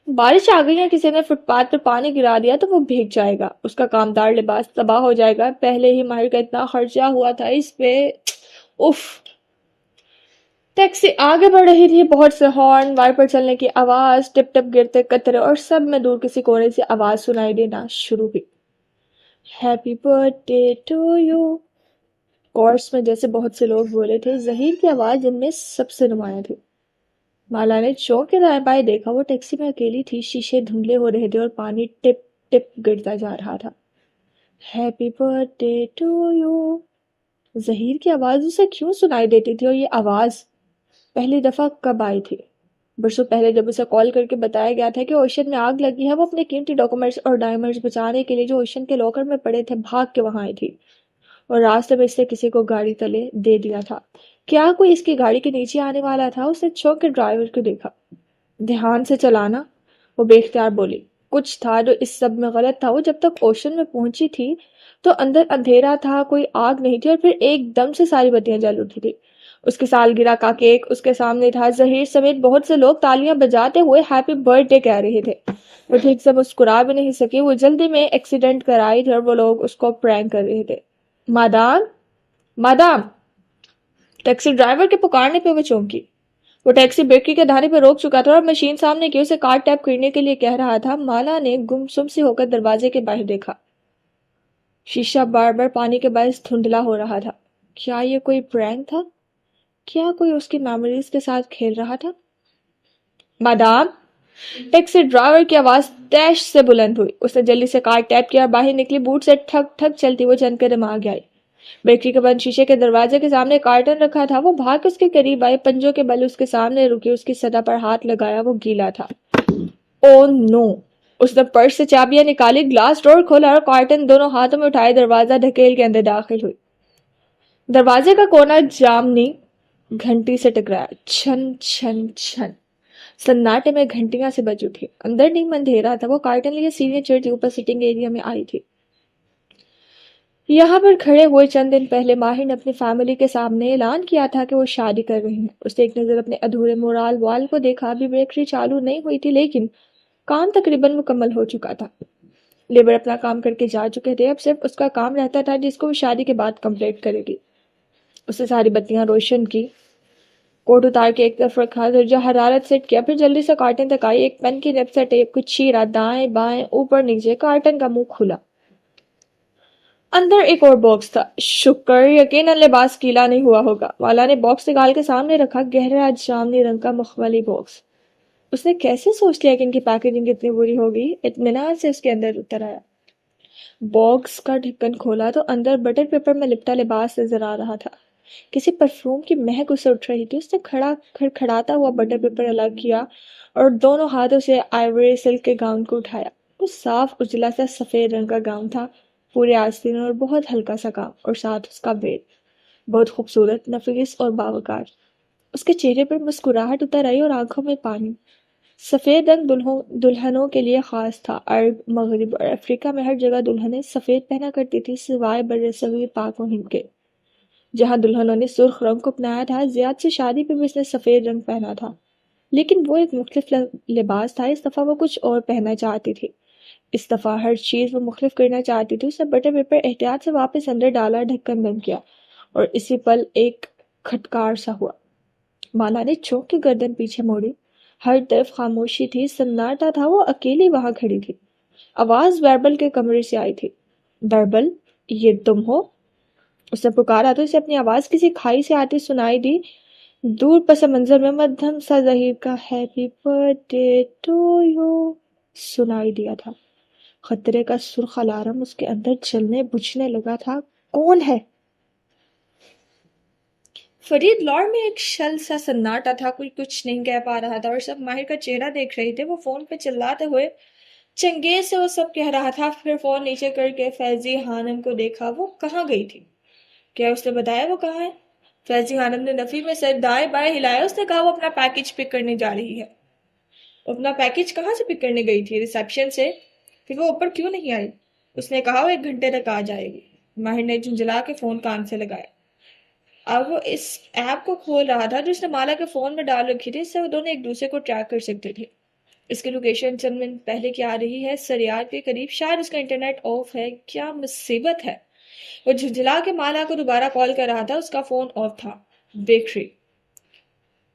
بارش آ گئی ہے. کسی نے فٹ پاتھ پر پانی گرا دیا تو وہ بھیگ جائے گا. اس کا کامدار لباس تباہ ہو جائے گا. پہلے ہی ماہر کا اتنا خرچہ ہوا تھا اس پہ. اف. ٹیکسی آگے بڑھ رہی تھی. بہت سے ہارن، وائپر چلنے کی آواز، ٹپ ٹپ گرتے قطرے، اور سب میں دور کسی کونے سے آواز سنائی دینا شروع ہوئی. ہیپی برتھ ڈے ٹو یو. کورس میں جیسے بہت سے لوگ بولے تھے. ظہیر کی آواز ان میں سب سے نمایاں تھی. مالا نے چونک کے دائیں بائیں دیکھا. وہ ٹیکسی میں اکیلی تھی. شیشے دھندلے ہو رہے تھے اور پانی ٹپ ٹپ گرتا جا رہا تھا. ہیپی برتھ ڈے ٹو یو. ظہیر کی آواز اسے کیوں سنائی دیتی تھی؟ اور یہ آواز پہلی دفعہ کب آئی تھی؟ برسوں پہلے جب اسے کال کر کے بتایا گیا تھا کہ اوشن میں آگ لگی ہے. وہ اپنے قیمتی ڈاکومنٹس اور ڈائمنڈز بچانے کے لیے جو اوشن کے لاکر میں پڑے تھے بھاگ کے وہاں آئی تھی. اور راستے میں اس نے کسی کو گاڑی تلے دے دیا تھا. کیا کوئی اس کی گاڑی کے نیچے آنے والا تھا؟ اس نے چونک کے ڈرائیور کو دیکھا. دھیان سے چلانا، وہ بے اختیار بولی. کچھ تھا جو اس سب میں غلط تھا. وہ جب تک اوشن میں پہنچی تھی تو اندر اندھیرا تھا، کوئی آگ نہیں تھی، اور پھر ایک دم سے ساری بتیاں جل اٹھی تھی. اس کی سالگرہ کا کیک اس کے سامنے تھا. ظہیر سمیت بہت سے لوگ تالیاں بجاتے ہوئے ہیپی برتھ ڈے کہہ رہے تھے. وہ ٹھیک سے مسکرا بھی نہیں سکی. وہ جلدی میں ایکسیڈنٹ کرائی تھی اور وہ لوگ اس کو پرینک کر رہے تھے. Madam, madam. ٹیکسی ڈرائیور کے پکارنے پہ وہ چونکی. وہ ٹیکسی بیکری کے دھانے پہ روک چکا تھا اور مشین سامنے کی اسے کارڈ ٹیپ کرنے کے لیے کہہ رہا تھا. مالا نے گمسم سی ہو کر دروازے کے باہر دیکھا. شیشہ بار بار پانی کے باعث دھندلا ہو رہا تھا. کیا یہ کوئی پرینک تھا؟ کیا کوئی اس کی میموریز کے ساتھ کھیل رہا تھا؟ مادام. ٹیکسی ڈرائیور کی آواز تیش سے بلند ہوئی. اس نے جلدی سے کارڈ ٹیپ کیا اور باہر نکلی. بوٹ سے ٹھک ٹھک چلتی وہ چند قدم آگے آئی. بیکری کے بند شیشے کے دروازے کے سامنے کارٹن رکھا تھا. وہ بھاگ اس کے قریب آئی. پنجوں کے بل اس کے سامنے رکی. اس کی سطح پر ہاتھ لگایا. وہ گیلا تھا. او نو. اس نے پرس سے چابیاں نکالی، گلاس ڈور کھولا اور کارٹن دونوں ہاتھوں میں اٹھائے دروازہ ڈھکیل کے اندر داخل ہوئی. دروازے کا کونا جامنی گھنٹی سے ٹکرایا. چھن چھن چھن. سناٹے میں گھنٹیاں سے بج اٹھی. اندر نہیں اندھیرا تھا. وہ کارٹن لیے سیڑھیاں چڑھتی اوپر سٹنگ ایریا میں آئی تھی. یہاں پر کھڑے ہوئے چند دن پہلے ماہر نے اپنی فیملی کے سامنے اعلان کیا تھا کہ وہ شادی کر رہے ہیں. اس نے ایک نظر اپنے ادھورے مورال وال کو دیکھا. ابھی بیکری چالو نہیں ہوئی تھی لیکن کام تقریباً مکمل ہو چکا تھا. لیبر اپنا کام کر کے جا چکے تھے، اب صرف اس کا کام رہتا تھا جس کو وہ شادی کے بعد کمپلیٹ کرے گی۔ اس نے ساری بتیاں روشن کی، کوٹ اتار کے ایک طرف رکھا، درجہ حرارت سیٹ کیا، پھر جلدی سے کارٹن تک آئی، ایک پین کی نب سے ٹیپ کو چیرا، دائیں بائیں اوپر نیچے، کارٹن کا منہ کھلا، اندر ایک اور باکس تھا۔ شکر، یقیناً لباس گیلا نہیں ہوا ہوگا۔ والا نے باکس نکال کے سامنے رکھا، گہرا جامنی رنگ کا مخملی باکس۔ اس نے کیسے سوچ لیا کہ ان کی پیکیجنگ اتنی بری ہوگی؟ اطمینان سے اس کے اندر اتر آیا، باکس کا ڈھکن کھولا تو اندر بٹر پیپر میں لپٹا لباس نظر آ رہا تھا۔ کسی پرفیوم کی مہک اسے اٹھ رہی تھی۔ اس نے کھڑکھڑاتا ہوا بٹر پیپر الگ کیا اور دونوں ہاتھوں سے آئیوری سلک کے گاؤن کو اٹھایا۔ وہ صاف اجلا سا سفید رنگ کا گاؤن تھا، پورے آستین اور بہت ہلکا سا کام، اور ساتھ اس کا ویٹ بہت خوبصورت، نفیس اور باوقار۔ اس کے چہرے پر مسکراہٹ اتر آئی اور آنکھوں میں پانی۔ سفید رنگ دلہنوں کے لیے خاص تھا۔ عرب، مغرب اور افریقہ میں ہر جگہ دلہنیں سفید پہنا کرتی تھی سوائے برصغیر پاک و ہند کے، جہاں دلہنوں نے سرخ رنگ کو اپنایا تھا۔ زیاد سے شادی پہ بھی اس نے سفید رنگ پہنا تھا، لیکن وہ ایک مختلف لباس تھا۔ اس دفعہ وہ کچھ اور پہننا چاہتی تھی، اس دفعہ ہر چیز وہ مختلف کرنا چاہتی تھی۔ اس نے بٹر پیپر احتیاط سے واپس اندر ڈالا، ڈھکن بند کیا، اور اسی پل ایک کھٹکار سا ہوا۔ مالا نے چونک کے گردن پیچھے موڑی، ہر طرف خاموشی تھی، سناٹا تھا، وہ اکیلی وہاں کھڑی تھی۔ آواز بیربل کے کمرے سے آئی تھی۔ بیربل، یہ تم ہو؟ اس نے پکارا تو اسے اپنی آواز کسی کھائی سے آتی سنائی دی۔ دور پس منظر میں مدھم سا ظہیر کا ہیپی برتھ ڈے ٹو یو سنائی دیا تھا۔ خطرے کا سرخ الارم اس کے اندر چلنے بجھنے لگا تھا۔ کون ہے؟ فرید لار میں ایک شل سا سناٹا تھا، کوئی کچھ نہیں کہہ پا رہا تھا، اور سب ماہر کا چہرہ دیکھ رہے تھے۔ وہ فون پہ چلاتے ہوئے چنگیز سے وہ سب کہہ رہا تھا، پھر فون نیچے کر کے فیضی خانم کو دیکھا۔ وہ کہاں گئی تھی؟ کیا اس نے بتایا وہ کہاں ہے؟ فیضی خانم نے نفی میں سر دائیں بائیں ہلایا۔ اس نے کہا وہ اپنا پیکج پک کرنے جا رہی ہے۔ وہ اپنا پیکج کہاں سے پک کرنے گئی تھی؟ ریسیپشن سے۔ پھر وہ اوپر کیوں نہیں آئی؟ اس نے کہا وہ 1 گھنٹے تک آ جائے گی۔ ماہر نے جھنجھلا کے فون کان سے لگایا۔ اب وہ اس ایپ کو کھول رہا تھا جو اس نے مالا کے فون میں ڈال رکھی تھی، اس سے وہ دونوں ایک دوسرے کو ٹریک کر سکتے تھے۔ اس کی لوکیشن چند منٹ پہلے کی آ رہی ہے، سریار کے قریب، شاید اس کا انٹرنیٹ آف ہے۔ کیا مصیبت ہے! وہ جھنجھلا کے مالا کو دوبارہ کال کر رہا تھا، اس کا فون آف تھا۔ بیکری۔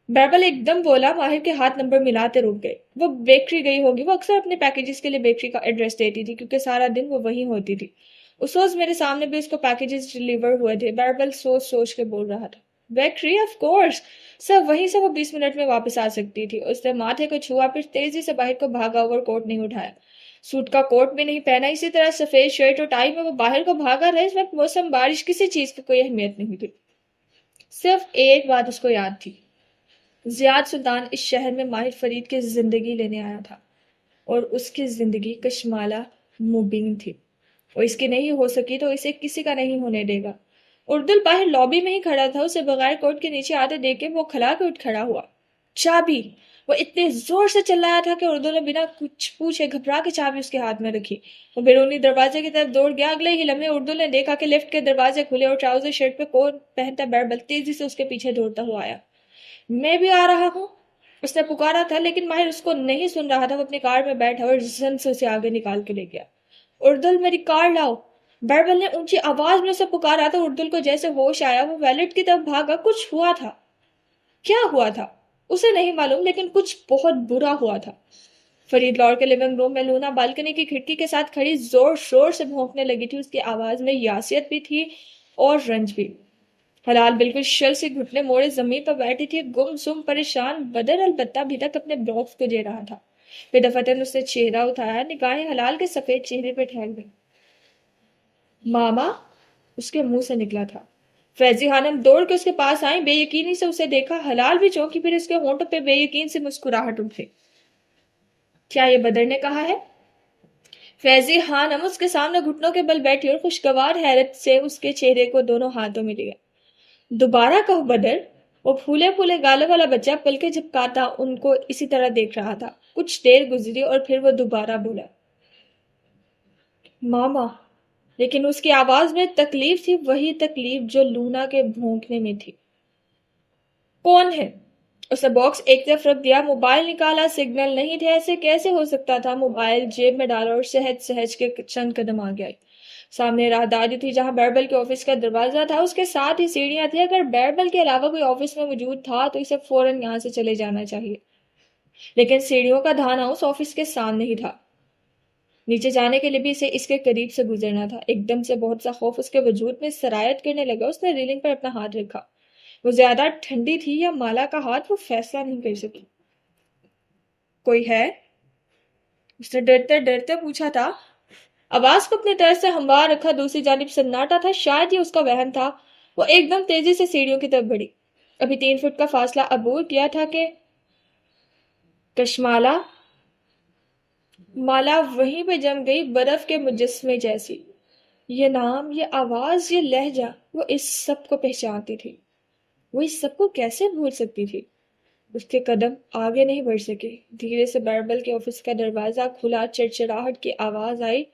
بیربل ایک دم بولا، ماہر کے ہاتھ نمبر ملاتے رک گئے۔ وہ بیکری گئی ہوگی، وہ اکثر اپنے پیکیجز کے لیے بیکری کا ایڈریس دیتی تھی کیونکہ سارا دن وہ وہیں ہوتی تھی۔ اس روز میرے سامنے بھی اس کو پیکیجز ڈیلیور ہوئے تھے، بیربل سوچ سوچ کے بول رہا تھا۔ بیکری، آف کورس، سر وہیں سے وہ 20 منٹ میں واپس آ سکتی تھی۔ اس نے ماتھے کو چھوا، پھر تیزی سے باہر کو بھاگا، اوور کوٹ نہیں اٹھایا، سوٹ کا کوٹ بھی نہیں پہنا، اسی طرح سفید شرٹ اور ٹائی میں وہ باہر کو بھاگا رہا۔ اس وقت موسم، بارش، کسی چیز کی کوئی اہمیت نہیں تھی، صرف ایک بات اس کو یاد تھی، زیاد سلطان اس شہر میں ماہر فرید کی زندگی لینے آیا تھا، اور اس کی زندگی کشمالہ مبین تھی۔ وہ اس کی نہیں ہو سکی تو اسے کسی کا نہیں ہونے دے گا۔ اردل باہر لابی میں ہی کھڑا تھا، اسے بغیر کوٹ کے نیچے آتے دیکھ کے وہ کھلا کے اٹھ کھڑا ہوا۔ چابی! وہ اتنے زور سے چلایا تھا کہ اردل نے بنا کچھ پوچھے گھبرا کے چابی اس کے ہاتھ میں رکھی۔ وہ بیرونی دروازے کی طرف دوڑ گیا۔ اگلے ہی لمحے اردل نے دیکھا کہ لفٹ کے دروازے کھلے اور ٹراؤزر شرٹ پہ کوٹ پہنتا بیربل تیزی سے اس کے پیچھے دوڑتا ہوا آیا۔ میں بھی آ رہا ہوں، اس نے پکارا تھا، لیکن ماہر اس کو نہیں سن رہا تھا۔ وہ اپنی کار میں بیٹھا اور زن سے اسے آگے نکال کے لے گیا۔ اردل، میری کار لاؤ! بیربل نے اونچی آواز میں اسے پکارا تھا۔ اردل کو جیسے ہوش آیا، وہ ویلٹ کی طرف بھاگا۔ کچھ ہوا تھا۔ کیا ہوا تھا اسے نہیں معلوم، لیکن کچھ بہت برا ہوا تھا۔ فرید لار کے لیونگ روم میں لونا بالکنی کی کھڑکی کے ساتھ کھڑی زور شور سے بھونکنے لگی تھی۔ اس کی آواز میں یاسیت بھی تھی اور رنج بھی۔ حلال بالکل شل سے گھٹنے موڑے زمین پر بیٹھی تھی، گم سم پریشان۔ بدر البتہ ابھی تک اپنے باکس کو جے رہا تھا۔ بے دفتر اس نے چہرہ اٹھایا، نگاہیں حلال کے سفید چہرے پہ ٹھہر گئی۔ ماما، اس کے منہ سے نکلا تھا۔ فیضی خانم دوڑ کے اس کے پاس آئیں، بے یقینی سے اسے دیکھا۔ حلال بھی چونکی، پھر اس کے ہونٹوں پہ بے یقین سے مسکراہٹ اٹھی۔ کیا یہ بدر نے کہا ہے؟ فیضی خانم اس کے سامنے گھٹنوں کے بل بیٹھی اور خوشگوار حیرت سے اس کے چہرے کو دونوں ہاتھوں میں لیا۔ دوبارہ کہو بدر۔ وہ پھولے پھولے گالوں والا بچہ پلکیں جھپکاتا ان کو اسی طرح دیکھ رہا تھا۔ کچھ دیر گزری اور پھر وہ دوبارہ بولا، ماما، لیکن اس کی آواز میں تکلیف تھی، وہی تکلیف جو لونا کے بھونکنے میں تھی۔ کون ہے؟ اسے باکس ایک طرف رکھ دیا، موبائل نکالا، سگنل نہیں تھے، ایسے کیسے ہو سکتا تھا؟ موبائل جیب میں ڈالا اور سہج سہج کے چند قدم آگے آئی۔ سامنے راہداری تھی جہاں بیربل کے آفس کا دروازہ تھا، اس کے ساتھ ہی سیڑھیاں تھیں۔ اگر بیربل کے علاوہ کوئی آفس میں موجود تھا تو اسے فوراً یہاں سے چلے جانا چاہیے، لیکن سیڑھیوں کا دھانا اس آفس کے سامنے ہی تھا۔ نیچے جانے کے لیے بھی اسے اس کے قریب سے گزرنا تھا۔ ایک دم سے بہت سا خوف اس کے وجود میں سرایت کرنے لگا۔ اس نے ریلنگ پر اپنا ہاتھ رکھا۔ وہ زیادہ ٹھنڈی تھی یا مالا کا ہاتھ، وہ فیصلہ نہیں کر سکی۔ کوئی ہے؟ اس نے ڈرتے ڈرتے پوچھا تھا۔ آواز کو اپنے طرف سے ہموار رکھا، دوسری جانب سناٹا تھا۔ شاید یہ اس کا وہم تھا۔ وہ ایک دم تیزی سے سیڑھیوں کی طرف بڑھی، ابھی 3 فٹ کا فاصلہ عبور کیا تھا کہ کشمالا مالا وہیں پہ جم گئی، برف کے مجسمے جیسی۔ یہ نام، یہ آواز، یہ لہجہ، وہ اس سب کو پہچانتی تھی۔ وہ اس سب کو کیسے بھول سکتی تھی؟ اس کے قدم آگے نہیں بڑھ سکے۔ دھیرے سے بیربل کے آفس کا دروازہ کھلا، چڑچڑاہٹ کی آواز آئی،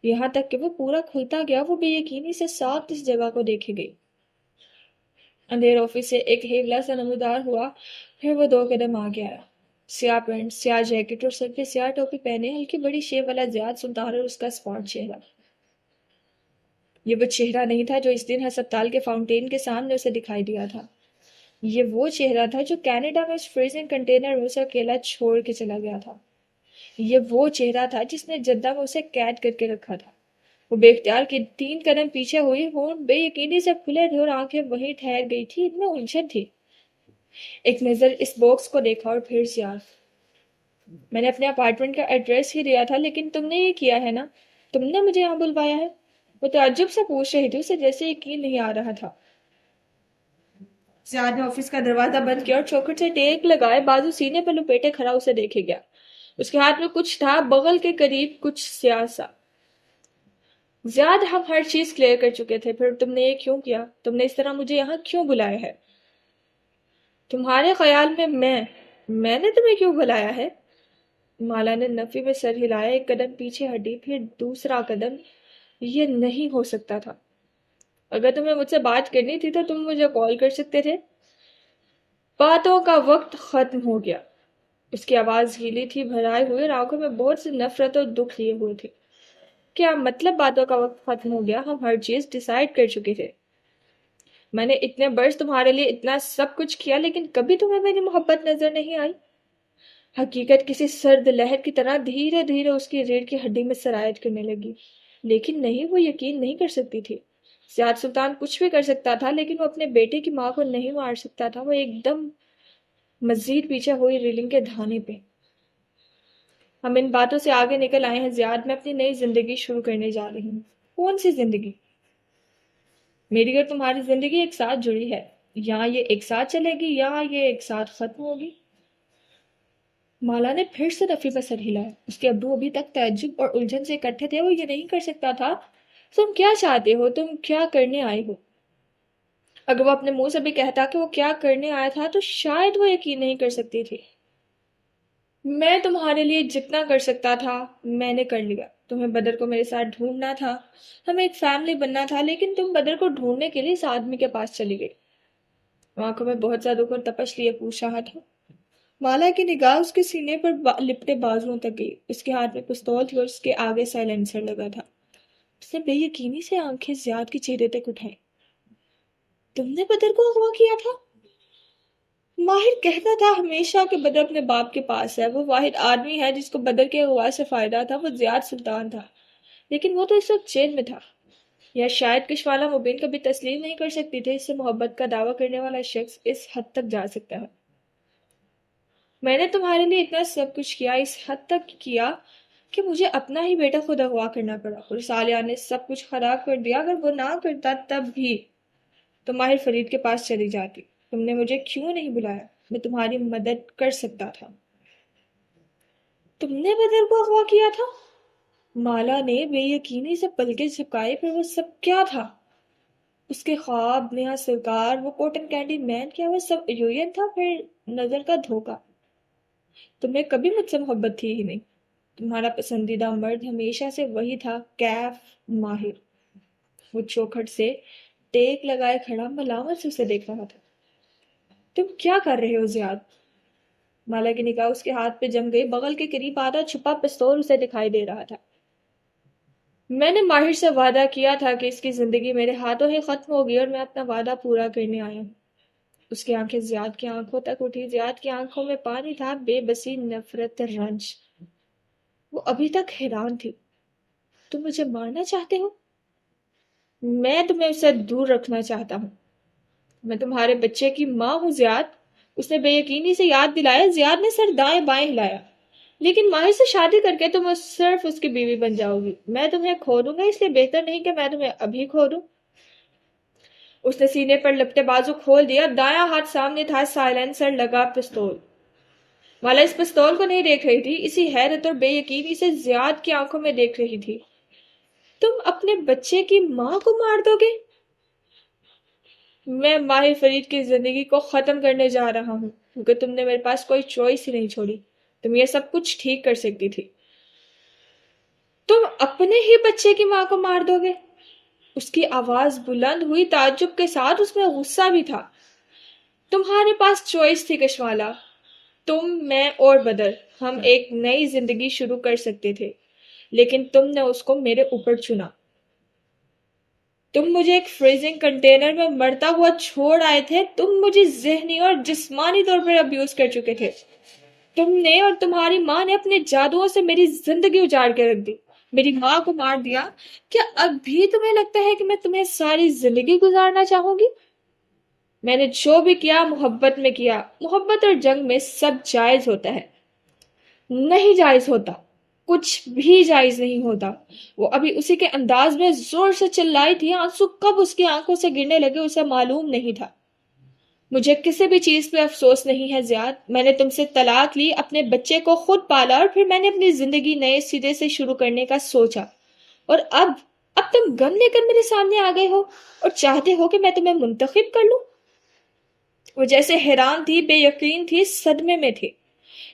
یہاں تک کہ وہ پورا کھلتا گیا۔ وہ بے یقینی سے ساتھ اس جگہ کو دیکھے گئی۔ اندھیر آفس سے ایک ہیولا سا نمودار ہوا، پھر وہ 2 قدم آگے آیا۔ سیاہ پینٹ، سیاہ جیکٹ اور سر پہ سیاہ ٹوپی پہنے، ہلکی بڑی شیو والا زیاد سلطان اور اس کا اسپاٹ چہرہ۔ یہ وہ چہرہ نہیں تھا جو اس دن ہسپتال کے فاؤنٹین کے سامنے اسے دکھائی دیا تھا۔ یہ وہ چہرہ تھا جو کینیڈا میں اس فریزنگ کنٹینر میں اسے اکیلا چھوڑ کے چلا گیا تھا۔ یہ وہ چہرہ تھا جس نے جدہ میں اسے قید کر کے رکھا تھا۔ وہ بے اختیار کے 3 قدم پیچھے ہوئی، ہونٹ بے یقینی سے کھلے تھے اور آنکھیں وہیں ٹھہر گئی تھی، اتنا الجھن تھی۔ ایک نظر اس باکس کو دیکھا اور پھر سیاہ۔ میں نے اپنے اپارٹمنٹ کا ایڈریس ہی دیا تھا، لیکن تم نے یہ کیا ہے نا؟ تم نے مجھے یہاں بلوایا ہے؟ وہ تعجب سے پوچھ رہی تھی، اسے جیسے یقین نہیں آ رہا تھا۔ زیاد نے آفس کا دروازہ بند کیا اور چوکھٹ سے ٹیک لگائے بازو سینے پہ لپیٹے کھڑا اسے دیکھے گیا۔ اس کے ہاتھ میں کچھ تھا، بغل کے قریب کچھ سیاہ سا۔ زیاد، ہم ہر چیز کلیئر کر چکے تھے، پھر تم نے یہ کیوں کیا؟ تم نے اس طرح مجھے یہاں کیوں بلایا ہے؟ تمہارے خیال میں میں نے تمہیں کیوں بلایا ہے؟ مالا نے نفی میں سر ہلایا، 1 قدم پیچھے ہٹی، پھر دوسرا قدم۔ یہ نہیں ہو سکتا تھا۔ اگر تمہیں مجھ سے بات کرنی تھی تو تم مجھے کال کر سکتے تھے۔ باتوں کا وقت ختم ہو گیا۔ اس کی آواز گیلی تھی، بھرائے ہوئے، اور آنکھوں میں بہت سی نفرت اور دکھ لیے ہوئے تھے۔ کیا مطلب باتوں کا وقت ختم ہو گیا؟ ہم ہر چیز ڈیسائیڈ کر چکے تھے۔ میں نے اتنے برس تمہارے لیے اتنا سب کچھ کیا، لیکن کبھی تمہیں میری محبت نظر نہیں آئی۔ حقیقت کسی سرد لہر کی طرح دھیرے دھیرے اس کی ریڑھ کی ہڈی میں سرایت کرنے لگی، لیکن نہیں، وہ یقین نہیں کر سکتی تھی۔ زیاد سلطان کچھ بھی کر سکتا تھا، لیکن وہ اپنے بیٹے کی ماں کو نہیں مار سکتا تھا۔ وہ ایک دم مزید پیچھے ہوئی ریلنگ کے دھانے پہ۔ ہم ان باتوں سے آگے نکل آئے ہیں زیاد، میں اپنی نئی زندگی شروع کرنے جا رہی ہوں۔ کون سی زندگی؟ میری اور تمہاری زندگی ایک ساتھ جڑی ہے، یا یہ ایک ساتھ چلے گی یا یہ ایک ساتھ ختم ہوگی۔ مالا نے پھر سے نفی پر سر ہلایا۔ اس کے ابو ابھی تک تعجب اور الجھن سے اکٹھے تھے۔ وہ یہ نہیں کر سکتا تھا۔ تم کیا چاہتے ہو؟ تم کیا کرنے آئے ہو؟ اگر وہ اپنے منہ سے بھی کہتا کہ وہ کیا کرنے آیا تھا تو شاید وہ یقین نہیں کر سکتی تھی۔ میں تمہارے لیے جتنا کر سکتا تھا میں نے کر لیا۔ تمہیں بدر کو میرے ساتھ ڈھونڈنا تھا، ہمیں ایک فیملی بننا تھا، لیکن تم بدر کو ڈھونڈنے کے لیے اس آدمی کے پاس چلی گئی۔ آنکھوں میں بہت زیادہ دکھ اور تپش لیے پوچھ رہا تھا۔ مالا کی نگاہ اس کے سینے پر لپٹے بازوؤں تک گئی۔ اس کے ہاتھ میں پستول تھی اور اس کے آگے سائلنسر لگا تھا۔ اس نے بے یقینی سے آنکھیں زیاد کی چہرے تک اٹھائی۔ تم نے بدر کو اغوا کیا تھا؟ ماہر کہتا تھا ہمیشہ کہ بدر اپنے باپ کے پاس ہے۔ وہ واحد آدمی ہے جس کو بدر کے اغوا سے فائدہ تھا، وہ زیاد سلطان تھا، لیکن وہ تو اس وقت جیل میں تھا۔ یا شاید کشوالا مبین کبھی تسلیم نہیں کر سکتی تھی اس سے محبت کا دعویٰ کرنے والا شخص اس حد تک جا سکتا ہے۔ میں نے تمہارے لیے اتنا سب کچھ کیا، اس حد تک کیا کہ مجھے اپنا ہی بیٹا خود اغوا کرنا پڑا، اور سالیہ نے سب کچھ خراب کر دیا۔ اگر وہ نہ کرتا تب بھی تو ماہر فرید کے پاس چلی جاتی۔ تم نے مجھے کیوں نہیں بلایا؟ میں تمہاری مدد کر سکتا تھا۔ تم نے بدر کو اغوا کیا تھا؟ مالا نے بے یقینی سے پلکیں جھپکائی۔ پھر وہ سب کیا تھا؟ اس کے خواب، نیہا سرکار، وہ کوٹن کینڈی مین، کیا وہ سب ایوین تھا؟ پھر نظر کا دھوکہ۔ تمہیں کبھی مجھ سے محبت تھی ہی نہیں۔ تمہارا پسندیدہ مرد ہمیشہ سے وہی تھا، کیف ماہر۔ وہ چوکھٹ سے ٹیک لگائے کھڑا ملامت سے اسے دیکھ رہا تھا۔ تم کیا کر رہے ہو زیاد؟ مالا کی نگاہ اس کے ہاتھ پہ جم گئی. بغل کے قریب آدھا چھپا پستول اسے دکھائی دے رہا تھا. میں نے ماہر سے وعدہ کیا تھا کہ اس کی زندگی میرے ہاتھوں ہی ختم ہوگی اور میں اپنا وعدہ پورا کرنے آیا ہوں. اس کی آنکھیں زیاد کی آنکھوں تک اٹھی. زیاد کی آنکھوں میں پانی تھا، بے بسی، نفرت، رنج. وہ ابھی تک حیران تھی. تم مجھے مارنا چاہتے ہو؟ میں تمہیں اسے دور رکھنا چاہتا ہوں. میں تمہارے بچے کی ماں ہوں زیاد. اس نے بے یقینی سے یاد دلایا. زیاد نے سر دائیں بائیں ہلایا. لیکن ماہر سے شادی کر کے تم صرف اس کی بیوی بن جاؤ گی. میں تمہیں کھو دوں گا، اس لیے بہتر نہیں کہ میں تمہیں ابھی کھو دوں. اس نے سینے پر لپٹے بازو کھول دیا. دایاں ہاتھ سامنے تھا، سائلنسر لگا، پستول. مالا اس پستول کو نہیں دیکھ رہی تھی، اسی حیرت اور بے یقینی سے زیاد کی آنکھوں میں دیکھ رہی تھی. تم اپنے بچے کی ماں کو مار دو گے؟ میں ماہر فرید کی زندگی کو ختم کرنے جا رہا ہوں کیونکہ تم نے میرے پاس کوئی چوائس ہی نہیں چھوڑی. تم یہ سب کچھ ٹھیک کر سکتی تھی. تم اپنے ہی بچے کی ماں کو مار دو گے؟ اس کی آواز بلند ہوئی. تعجب کے ساتھ اس میں غصہ بھی تھا. تمہارے پاس چوائس تھی کشمالا. تم، میں اور بدر، ہم ایک نئی زندگی شروع کر سکتے تھے، لیکن تم نے اس کو میرے اوپر چنا. تم مجھے ایک فریزنگ کنٹینر میں مرتا ہوا چھوڑ آئے تھے. تم مجھے ذہنی اور جسمانی طور پر ابیوز کر چکے تھے. تم نے اور تمہاری ماں نے اپنے جادوؤں سے میری زندگی اجاڑ کے رکھ دی. میری ماں کو مار دیا. کیا اب بھی تمہیں لگتا ہے کہ میں تمہیں ساری زندگی گزارنا چاہوں گی؟ میں نے جو بھی کیا محبت میں کیا. محبت اور جنگ میں سب جائز ہوتا ہے. نہیں جائز ہوتا. کچھ بھی جائز نہیں ہوتا. وہ ابھی اسی کے انداز میں زور سے چلائی تھی. آنسو کب اس کی آنکھوں سے گرنے لگے اسے معلوم نہیں تھا. مجھے کسی بھی چیز پہ افسوس نہیں ہے زیاد. میں نے تم سے طلاق لی، اپنے بچے کو خود پالا اور پھر میں نے اپنی زندگی نئے سرے سے شروع کرنے کا سوچا. اور اب تم غم لے کر میرے سامنے آ گئے ہو اور چاہتے ہو کہ میں تمہیں منتخب کر لوں. وہ جیسے حیران تھی، بے یقین تھی، صدمے میں تھی.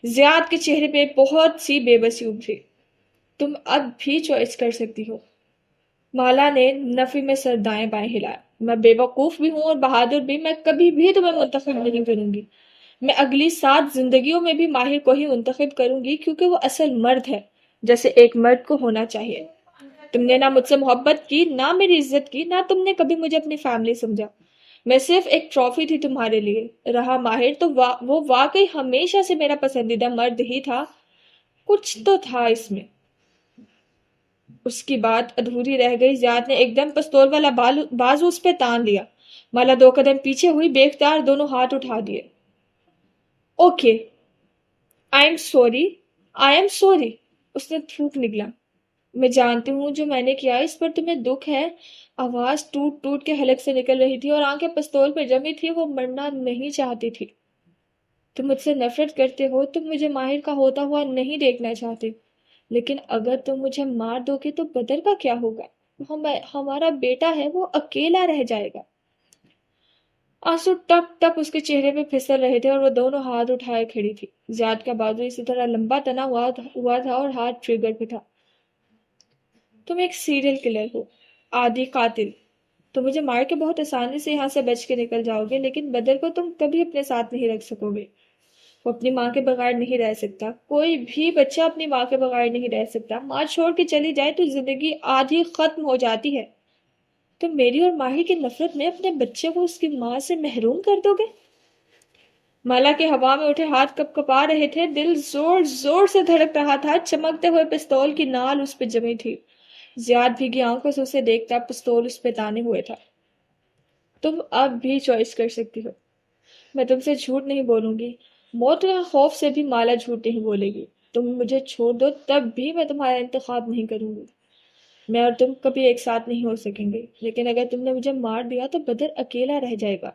زیاد کے چہرے پہ بہت سی بے بسی ابھری. تم اب بھی چوائس کر سکتی ہو. مالا نے نفی میں سر دائیں بائیں ہلایا. میں بے وقوف بھی ہوں اور بہادر بھی. میں کبھی بھی تمہیں منتخب نہیں کروں گی. میں اگلی 7 زندگیوں میں بھی ماہر کو ہی منتخب کروں گی کیونکہ وہ اصل مرد ہے، جیسے ایک مرد کو ہونا چاہیے. تم نے نہ مجھ سے محبت کی، نہ میری عزت کی، نہ تم نے کبھی مجھے اپنی فیملی سمجھا. میں صرف ایک ٹرافی تھی تمہارے لیے. رہا ماہر تو وہ واقعی ہمیشہ سے میرا پسندیدہ مرد ہی تھا. کچھ تو تھا اس میں. اس کی بات ادھوری رہ گئی. زیاد نے ایک دم پستول والا بازو اس پہ تان لیا. مالا 2 قدم پیچھے ہوئی، بے اختیار دونوں ہاتھ اٹھا دیے. Okay, I'm sorry. اس نے تھوک نکلا. میں جانتی ہوں جو میں نے کیا اس پر تمہیں دکھ ہے. آواز ٹوٹ ٹوٹ کے حلق سے نکل رہی تھی اور آنکھیں پستول پہ جمی تھی. وہ مرنا نہیں چاہتی تھی. تم مجھ سے نفرت کرتے ہو. تم مجھے ماہر کا ہوتا ہوا نہیں دیکھنا چاہتے. لیکن اگر تم مجھے مار دو گے تو بدر کا کیا ہوگا؟ ہمارا بیٹا ہے، وہ اکیلا رہ جائے گا. آنسو ٹپ ٹپ اس کے چہرے پہ پھسل رہے تھے اور وہ دونوں ہاتھ اٹھائے کھڑی تھی. زیاد کا بازو اسی طرح لمبا تنا ہوا تھا اور ہاتھ ٹریگر پہ تھا. تم ایک سیریل کلر ہو، عادی قاتل. تم مجھے مار کے بہت آسانی سے یہاں سے بچ کے نکل جاؤ گے، لیکن بدر کو تم کبھی اپنے ساتھ نہیں رکھ سکو گے. وہ اپنی ماں کے بغیر نہیں رہ سکتا. کوئی بھی بچہ اپنی ماں کے بغیر نہیں رہ سکتا. ماں چھوڑ کے چلی جائے تو زندگی آدھی ختم ہو جاتی ہے. تم میری اور ماہر کی نفرت میں اپنے بچے کو اس کی ماں سے محروم کر دو گے؟ مالا کے ہوا میں اٹھے ہاتھ کپ کپا رہے تھے. دل زور زور سے دھڑک رہا تھا. چمکتے ہوئے پستول کی نال اس پہ جمی تھی. زیاد بھیگی آنکھوں سے اسے دیکھتا. پستول اس پہ تانے ہوئے تھا. تم اب بھی چوائس کر سکتی ہو. میں تم سے جھوٹ نہیں بولوں گی. موت کے خوف سے بھی مالا جھوٹ نہیں بولے گی. تم مجھے چھوڑ دو تب بھی میں تمہارا انتخاب نہیں کروں گی. میں اور تم کبھی ایک ساتھ نہیں ہو سکیں گے. لیکن اگر تم نے مجھے مار دیا تو بدر اکیلا رہ جائے گا.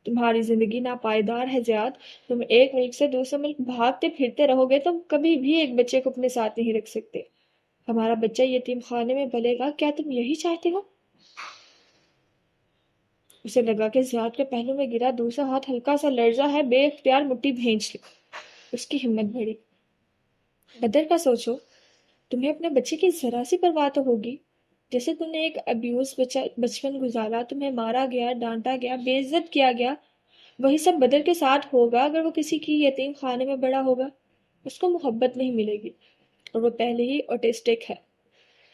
تمہاری زندگی ناپائیدار ہے زیاد. تم ایک ملک سے دوسرے ملک بھاگتے پھرتے رہو گے. تم کبھی بھی ایک بچے کو اپنے ساتھ نہیں رکھ سکتے. ہمارا بچہ یتیم خانے میں پلے گا. کیا تم یہی چاہتے ہو؟ اسے لگا کہ زیاد کے پہلو میں گرا دوسرا ہاتھ ہلکا سا لرزا ہے. بے اختیار مٹھی بھینچ لی. اس کی ہمت بڑھی. بدر کا سوچو. تمہیں اپنے بچے کی ذرا سی پرواہ تو ہوگی. جیسے تم نے ایک ابیوز بچپن گزارا. تمہیں مارا گیا، ڈانٹا گیا، بے عزت کیا گیا. وہی سب بدر کے ساتھ ہوگا اگر وہ کسی کی یتیم خانے میں بڑا ہوگا. اس کو محبت نہیں ملے گی اور وہ پہلے ہی آٹسٹک ہے.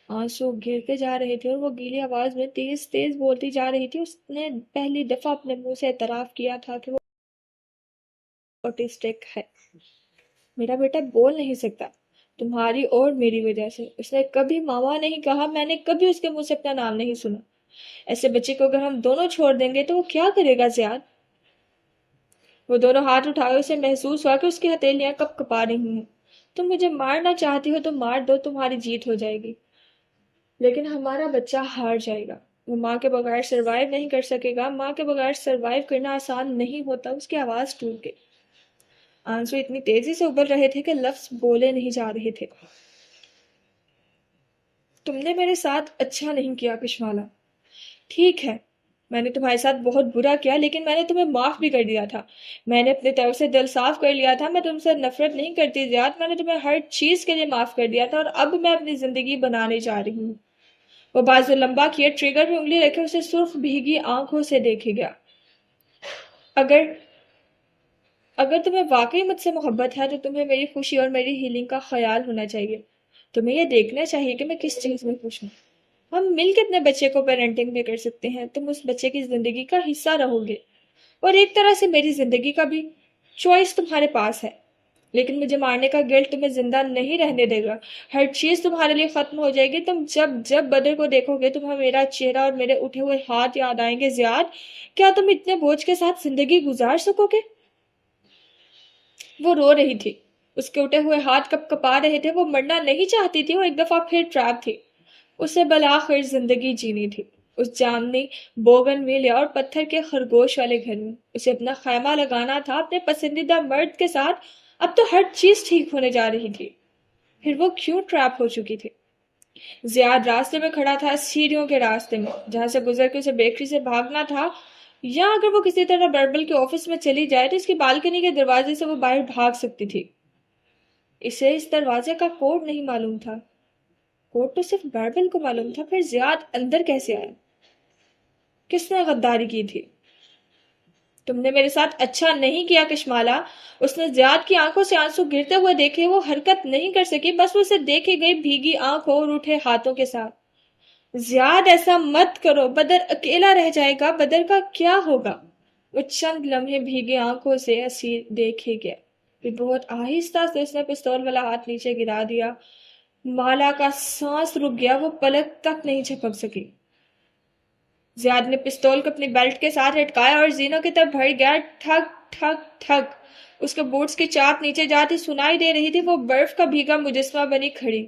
آنسو گرتے جا رہے تھے اور وہ گیلی آواز میں تیز تیز بولتی جا رہی تھی. اس نے پہلی دفعہ اپنے منہ سے اعتراف کیا تھا کہ وہ آٹسٹک ہے. میرا بیٹا بول نہیں سکتا تمہاری اور میری وجہ سے. اس نے کبھی ماما نہیں کہا. میں نے کبھی اس کے منہ سے اپنا نام نہیں سنا. ایسے بچے کو اگر ہم دونوں چھوڑ دیں گے تو وہ کیا کرے گا زیاد؟ وہ دونوں ہاتھ اٹھائے. اسے محسوس ہوا کہ اس کی ہتھیلیاں کپ کپا رہی ہیں. تم مجھے مارنا چاہتی ہو تو مار دو, تمہاری جیت ہو جائے گی. لیکن ہمارا بچہ ہار جائے گا. وہ ماں کے بغیر سروائیو نہیں کر سکے گا. ماں کے بغیر سروائیو کرنا آسان نہیں ہوتا. اس کی آواز ٹوٹ گئی. آنسو اتنی تیزی سے ابل رہے تھے کہ لفظ بولے نہیں جا رہے تھے. تم نے میرے ساتھ اچھا نہیں کیا کشمالا. ٹھیک ہے میں نے تمہارے ساتھ بہت برا کیا, لیکن میں نے تمہیں معاف بھی کر دیا تھا. میں نے اپنی طرف سے دل صاف کر لیا تھا. میں تم سے نفرت نہیں کرتی زیاد. میں نے تمہیں ہر چیز کے لیے معاف کر دیا تھا اور اب میں اپنی زندگی بنانے جا رہی ہوں. وہ بازو لمبا کیے, ٹریگر پہ انگلی رکھے اسے سرخ بھیگی آنکھوں سے دیکھے گیا. اگر تمہیں واقعی مجھ سے محبت ہے تو تمہیں میری خوشی اور میری ہیلنگ کا خیال ہونا چاہیے. تمہیں یہ دیکھنا چاہیے کہ میں کس چیز میں خوش ہوں. ہم مل کے اپنے بچے کو پیرنٹنگ بھی کر سکتے ہیں. تم اس بچے کی زندگی کا حصہ رہو گے اور ایک طرح سے میری زندگی کا بھی. چوائس تمہارے پاس ہے, لیکن مجھے مارنے کا گلٹ تمہیں زندہ نہیں رہنے دے گا. ہر چیز تمہارے لیے ختم ہو جائے گی. تم جب بدر کو دیکھو گے تمہیں میرا چہرہ اور میرے اٹھے ہوئے ہاتھ یاد آئیں گے. زیاد, کیا تم اتنے بوجھ کے ساتھ زندگی گزار سکو گے؟ وہ رو رہی تھی. اس کے اٹھے ہوئے ہاتھ کپ کپا رہے تھے. وہ مرنا نہیں چاہتی تھی. وہ ایک دفعہ پھر ٹریپ تھی. اسے بالآخر زندگی جینی تھی. اس جامنی بوگن ویلیا اور پتھر کے خرگوش والے گھر میں. اسے اپنا خیمہ لگانا تھا اپنے پسندیدہ مرد کے ساتھ. اب تو ہر چیز ٹھیک ہونے جا رہی تھی. پھر وہ کیوں ٹریپ ہو چکی تھی؟ زیاد راستے میں کھڑا تھا, سیڑھیوں کے راستے میں, جہاں سے گزر کے اسے بیکری سے بھاگنا تھا. یا اگر وہ کسی طرح بربل کے آفس میں چلی جائے تو اس کی بالکنی کے دروازے سے وہ باہر بھاگ سکتی تھی. اسے اس دروازے کا کوڈ نہیں معلوم تھا. کوڈ تو صرف بربل کو معلوم تھا. پھر زیاد اندر کیسے آیا؟ کس نے غداری کی تھی؟ تم نے میرے ساتھ اچھا نہیں کیا کشمالا. اس نے زیاد کی آنکھوں سے آنسو گرتے ہوئے دیکھے. وہ حرکت نہیں کر سکی, بس وہ اسے دیکھے گئی بھیگی آنکھوں اور اٹھے ہاتھوں کے ساتھ. زیاد ایسا مت کرو, بدر اکیلا رہ جائے گا. بدر کا کیا ہوگا؟ وہ چند لمحے بھیگی آنکھوں سے اسیر دیکھے گیا. پھر بہت آہستہ سے اس نے پستول والا ہاتھ نیچے گرا دیا. مالا کا سانس رک گیا. وہ پلک تک نہیں جھپک سکی. زیاد نے پستول کو اپنی بیلٹ کے ساتھ لٹکایا اور زینوں کی طرف بڑھ گیا. ٹھک ٹھک ٹھک. اس کے بوٹس کی چاپ نیچے جاتی سنائی دے رہی تھی. وہ برف کا بھیگا مجسمہ بنی کھڑی.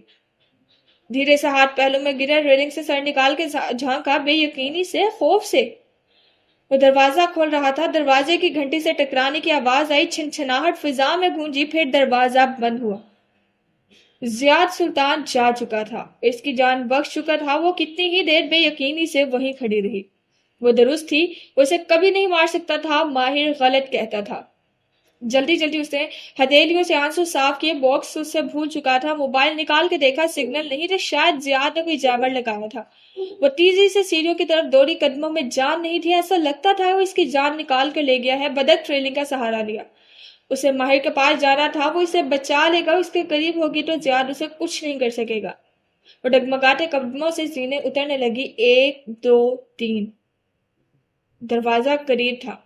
دھیرے سے ہاتھ پہلوں میں گرا, ریلنگ سے سر نکال کے جھانکا, بے یقینی سے, خوف سے. وہ دروازہ کھول رہا تھا. دروازے کی گھنٹی سے ٹکرانے کی آواز آئی. چھنچھناہٹ فضا میں گونجی. پھر دروازہ بند ہوا. زیاد سلطان جا چکا تھا. اس کی جان بخش چکا تھا. وہ کتنی ہی دیر بے یقینی سے وہیں کھڑی رہی. وہ درست تھی. وہ اسے کبھی نہیں مار سکتا تھا. ماہر غلط کہتا تھا. جلدی جلدی اس نے ہتھیلیوں سے آنسو صاف کیے. باکس اس سے بھول چکا تھا. موبائل نکال کے دیکھا, سگنل نہیں تھے. شاید زیاد نے کوئی جیمر لگایا تھا. وہ تیزی سے سیڑھیوں کی طرف دوڑی. قدموں میں جان نہیں تھی. ایسا لگتا تھا وہ اس کی جان نکال کر لے گیا ہے. بدک ٹریلنگ کا سہارا لیا. اسے ماہر کے پاس جانا تھا. وہ اسے بچا لے گا. اس کے قریب ہوگی تو زیاد اسے کچھ نہیں کر سکے گا. وہ ڈگمگاتے قدموں سے زینیں اترنے لگی. 1 2 3. دروازہ قریب تھا.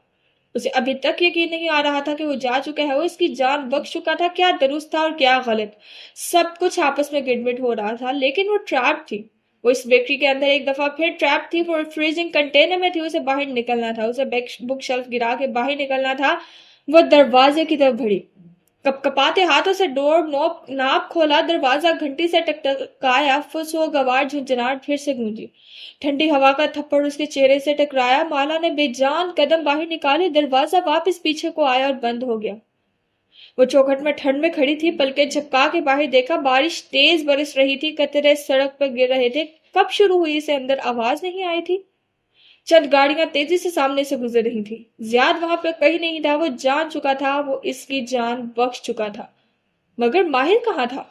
اسے ابھی تک یقین نہیں آ رہا تھا کہ وہ جا چکا ہے. وہ اس کی جان بخش چکا تھا. کیا درست تھا اور کیا غلط. سب کچھ آپس میں گڑبڑ ہو رہا تھا. لیکن وہ ٹریپ تھی. وہ اس بیکری کے اندر ایک دفعہ پھر ٹریپ تھی. وہ فریزنگ کنٹینر میں تھی. اسے باہر نکلنا تھا. اسے بک شیلف گرا کے باہر نکلنا تھا. وہ دروازے کی طرف بڑھی. کپ کپاتے ہاتھوں سے ڈور ناپ کھولا. دروازہ گھنٹی سے ٹکٹکایا. فس و گوار جھنجھناہٹ پھر سے گونجی. ٹھنڈی ہوا کا تھپڑ اس کے چہرے سے ٹکرایا. مالا نے بے جان قدم باہر نکالے. دروازہ واپس پیچھے کو آیا اور بند ہو گیا. وہ چوکھٹ میں ٹھنڈ میں کھڑی تھی. پلکیں جھپکا کے باہر دیکھا. بارش تیز برس رہی تھی. قطرے سڑک پر گر رہے تھے. کب شروع ہوئی اسے اندر آواز نہیں آئی تھی. چند گاڑیاں تیزی سے سامنے سے گزر رہی تھی. زیاد وہاں پہ کہیں نہیں تھا. وہ جان چکا تھا. وہ اس کی جان بخش چکا تھا. مگر ماہر کہاں تھا؟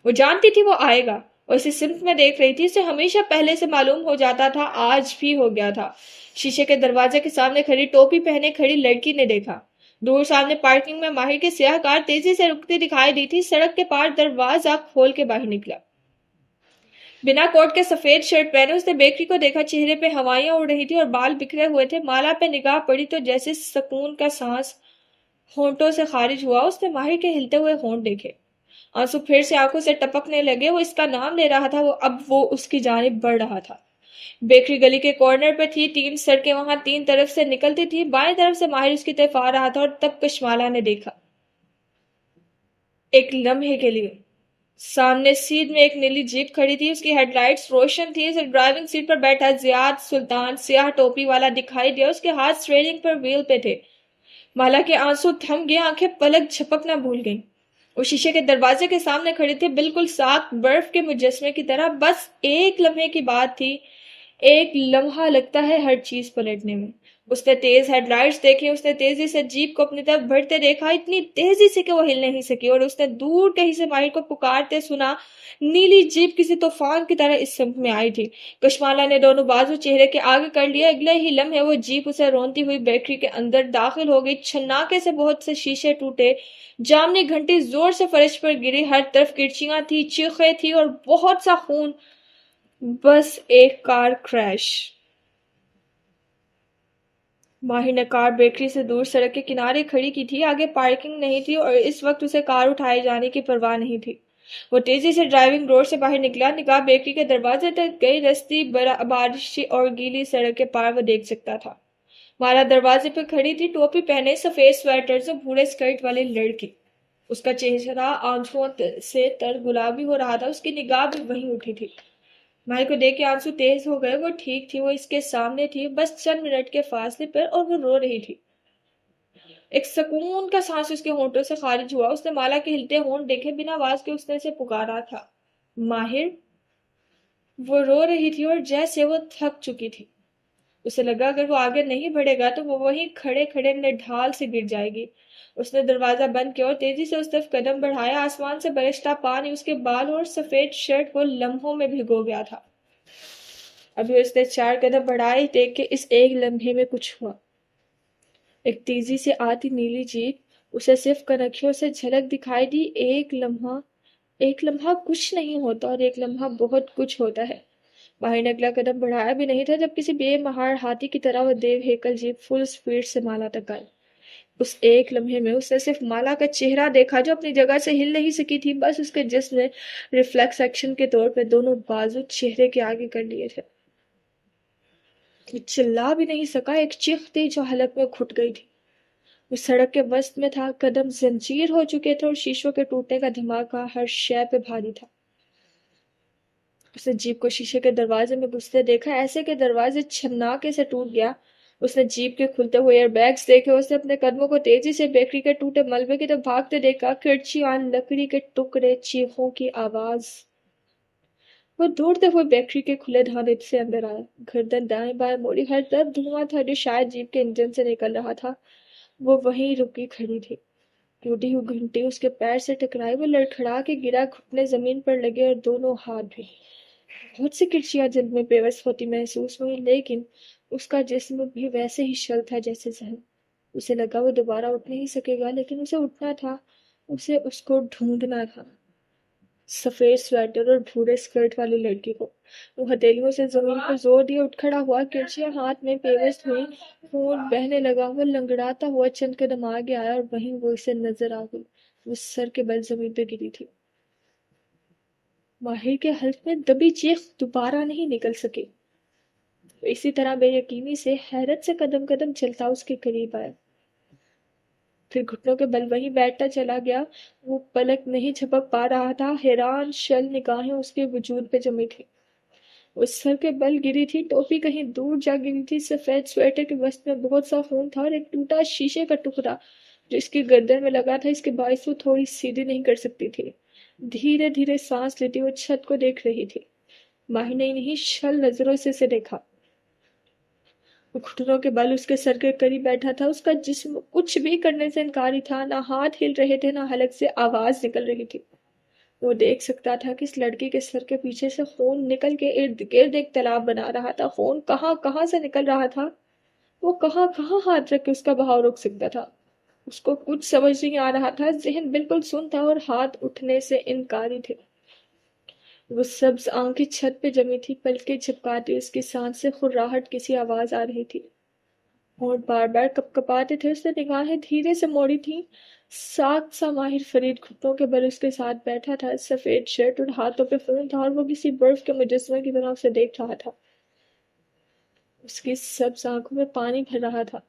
وہ جانتی تھی وہ آئے گا. اور اسے سمت میں دیکھ رہی تھی. اسے ہمیشہ پہلے سے معلوم ہو جاتا تھا، آج بھی ہو گیا تھا. شیشے کے دروازے کے سامنے کھڑی ٹوپی پہنے کھڑی لڑکی نے دیکھا. دور سامنے پارکنگ میں ماہر کی سیاہ کار تیزی سے رکتی دکھائی دی تھی. سڑک کے پار دروازہ کھول کے باہر نکلا. بنا کوٹ کے سفید شرٹ پہنے اس نے بیکری کو دیکھا. چہرے پہ ہوائیاں اڑ رہی تھی اور بال بکھرے ہوئے تھے. مالا پہ نگاہ پڑی تو جیسے سکون کا سانس ہونٹوں سے خارج ہوا. اس نے ماہر کے ہلتے ہوئے ہونٹ دیکھے. آنسو پھر سے آنکھوں سے ٹپکنے لگے. وہ اس کا نام لے رہا تھا. وہ اس کی جانب بڑھ رہا تھا. بیکری گلی کے کارنر پہ تھی. 3 سڑکیں وہاں 3 طرف سے نکلتی تھی. بائیں طرف سے ماہر اس کی طرف آ رہا تھا اور تب کشمالا نے دیکھا. ایک لمحے کے لیے سامنے سیدھ میں ایک نیلی جیپ کھڑی تھی. اس کی ہیڈ لائٹس روشن تھی. اسے ڈرائیونگ سیٹ پر بیٹھا زیاد سلطان سیاہ ٹوپی والا دکھائی دیا. اس کے ہاتھ سٹیئرنگ پر وہیل پہ تھے. مالا کے آنسو تھم گئے. آنکھیں پلک جھپکنا بھول گئیں. وہ شیشے کے دروازے کے سامنے کھڑی تھی بالکل صاف برف کے مجسمے کی طرح. بس ایک لمحے کی بات تھی. ایک لمحہ لگتا ہے ہر چیز پلٹنے میں. اس نے تیز ہیڈ لائٹس دیکھی. اس نے تیزی سے جیپ کو اپنی طرف بڑھتے دیکھا. اتنی تیزی سے کہ وہ ہل نہیں سکی. اور اس نے دور کہیں سے ماہر کو پکارتے سنا. نیلی جیپ کسی طوفان کی طرح اس سمت میں آئی تھی. کشمالا نے دونوں بازو چہرے کے آگے کر لیا. اگلے ہی لمحے وہ جیپ اسے رونتی ہوئی بیکری کے اندر داخل ہو گئی. چھناکے سے بہت سے شیشے ٹوٹے. جامنی گھنٹی زور سے فرش پر گری. ہر طرف کرچیاں تھی، چیخیں تھی اور بہت سا خون. بس ایک کار کریش. ماہر نے کار بیکری سے دور سڑک کے کنارے کھڑی کی تھی. آگے پارکنگ نہیں تھی اور اس وقت اسے کار اٹھائے جانے کی پرواہ نہیں تھی. وہ تیزی سے ڈرائیونگ روڈ سے باہر نکلا. نگاہ بیکری کے دروازے تک گئی. رستی بارشی اور گیلی سڑک کے پار وہ دیکھ سکتا تھا. مالا دروازے پہ کھڑی تھی، ٹوپی پہنے، سفید سویٹر سے بھورے سکرٹ والی لڑکی. اس کا چہرہ آنسوؤں سے تر گلابی ہو رہا تھا. اس کی نگاہ بھی وہیں اٹھی تھی. ماہر کو دیکھ کے آنسو تیز ہو گئے. وہ ٹھیک تھی. وہ اس کے سامنے تھی، بس چند منٹ کے فاصلے پر، اور وہ رو رہی تھی. ایک سکون کا سانس اس کے ہونٹوں سے خارج ہوا. اس نے مالا کے ہلتے ہونٹ دیکھے. بنا آواز کے اس نے اسے پکارا تھا، ماہر. وہ رو رہی تھی اور جیسے وہ تھک چکی تھی. اسے لگا اگر وہ آگے نہیں بڑھے گا تو وہ وہیں کھڑے کھڑے نڈھال سے گر جائے گی. اس نے دروازہ بند کیا اور تیزی سے اس طرف قدم بڑھایا. آسمان سے برستا پانی اس کے بال اور سفید شرٹ کو لمحوں میں بھگو گیا تھا. ابھی اس نے 4 قدم بڑھائے دیکھ کے اس ایک لمحے میں کچھ ہوا. ایک تیزی سے آتی نیلی جیپ اسے صرف کنکھیوں سے جھلک دکھائی دی. ایک لمحہ کچھ نہیں ہوتا اور ایک لمحہ بہت کچھ ہوتا ہے. ماہر نے اگلا قدم بڑھایا بھی نہیں تھا جب کسی بے مہار ہاتھی کی طرح وہ دیو ہیکل جیپ فل سپیڈ سے مالا تک آئی. اس ایک لمحے میں اس نے صرف مالا کا چہرہ دیکھا جو اپنی جگہ سے ہل نہیں سکی تھی. بس اس کے جسم نے ریفلیکس ایکشن کے طور پہ دونوں بازو چہرے کے آگے کر لیے تھے. وہ چلا بھی نہیں سکا. ایک چیخ تھی جو حلق میں گھٹ گئی تھی. وہ سڑک کے وسط میں تھا. قدم زنجیر ہو چکے تھے اور شیشوں کے ٹوٹنے کا دھماکہ ہر شے پہ بھاری تھا. اس نے جیپ کو شیشے کے دروازے میں گھستے دیکھا. ایسے کہ دروازے چھناکے سے ٹوٹ گیا. اس نے جیپ کے کھلتے ہوئے ایئر بیگز دیکھے. اس نے اپنے قدموں کو تیزی سے بیکری کے ٹوٹے ملبے کی طرف بھاگتے دیکھا. کھڑچیاں، لکڑی کے ٹکڑے، چیخوں کی آواز. وہ دوڑتے ہوئے بیکری کے کھلے دھانے سے اندر آیا. گردن دائیں بائیں موڑی. ہر طرف دھواں تھا جو شاید جیپ کے انجن سے نکل رہا تھا. وہ وہیں رکی کھڑی تھی. ٹوٹی ہوئی گھنٹی اس کے پیر سے ٹکرائی. وہ لڑکھڑا کے گرا. گھٹنے زمین پر لگے اور دونوں ہاتھ بھی. بہت سی کرچیاں جلد میں پیوست ہوتی محسوس ہوئی لیکن اس کا جسم بھی ویسے ہی شل تھا جیسے ذہن. اسے لگا وہ دوبارہ اٹھ نہیں سکے گا لیکن اسے اٹھنا تھا. اسے اس کو ڈھونڈنا تھا. سفید سویٹر اور بھورے سکرٹ والی لڑکی کو. وہ ہتھیلیوں سے زمین پر زور دیا. اٹھ کھڑا ہوا. کرچیاں ہاتھ میں پیوست ہوئی. خون بہنے لگا. وہ لنگڑاتا ہوا چند قدم آگے آیا اور وہیں وہ اسے نظر آ گئی. وہ سر کے بل زمین پہ گری تھی. ماہر کے حلق میں دبی چیخ دوبارہ نہیں نکل سکی. اسی طرح بے یقینی سے حیرت سے قدم قدم چلتا اس کے قریب آیا. پھر گھٹنوں کے بل وہیں بیٹھتا چلا گیا. وہ پلک نہیں جھپک پا رہا تھا. حیران شل نگاہیں اس کے وجود پہ جمی تھی. وہ سر کے بل گری تھی. ٹوپی کہیں دور جا گری تھی. سفید سویٹر کے وسط میں بہت سا خون تھا اور ایک ٹوٹا شیشے کا ٹکڑا جو اس کی گردن میں لگا تھا. اس کے باعث وہ تھوڑی سیدھی نہیں کر سکتی تھی. دھیرے دھیرے سانس لیتی وہ چھت کو دیکھ رہی تھی. ماہر نے نہیں شل نظروں سے اسے دیکھا. وہ گھٹنوں کے بل اس کے سر کے قریب بیٹھا تھا. اس کا جسم کچھ بھی کرنے سے انکاری تھا. نہ ہاتھ ہل رہے تھے نہ حلق سے آواز نکل رہی تھی. وہ دیکھ سکتا تھا کہ اس لڑکی کے سر کے پیچھے سے خون نکل کے ارد گرد ایک تالاب بنا رہا تھا. خون کہاں کہاں سے نکل رہا تھا. وہ کہاں کہاں ہاتھ رکھ کے اس کا بہاؤ روک سکتا تھا. اس کو کچھ سمجھ نہیں آ رہا تھا. ذہن بالکل سن تھا اور ہاتھ اٹھنے سے انکاری تھے. وہ سبز آنکھیں چھت پہ جمی تھی. پلکیں جھپکاتی اس کی سانس سے خراہٹ کسی آواز آ رہی تھی. ہونٹ بار بار کپ کپاتے تھے. اس نے نگاہیں دھیرے سے موڑی تھی. ساکھ سا ماہر فرید گھٹنوں کے بل اس کے ساتھ بیٹھا تھا. سفید شرٹ اور ہاتھوں پہ خون تھا اور وہ کسی برف کے مجسمے کی طرح اسے دیکھ رہا تھا. اس کی سبز آنکھوں میں پانی بھر رہا تھا.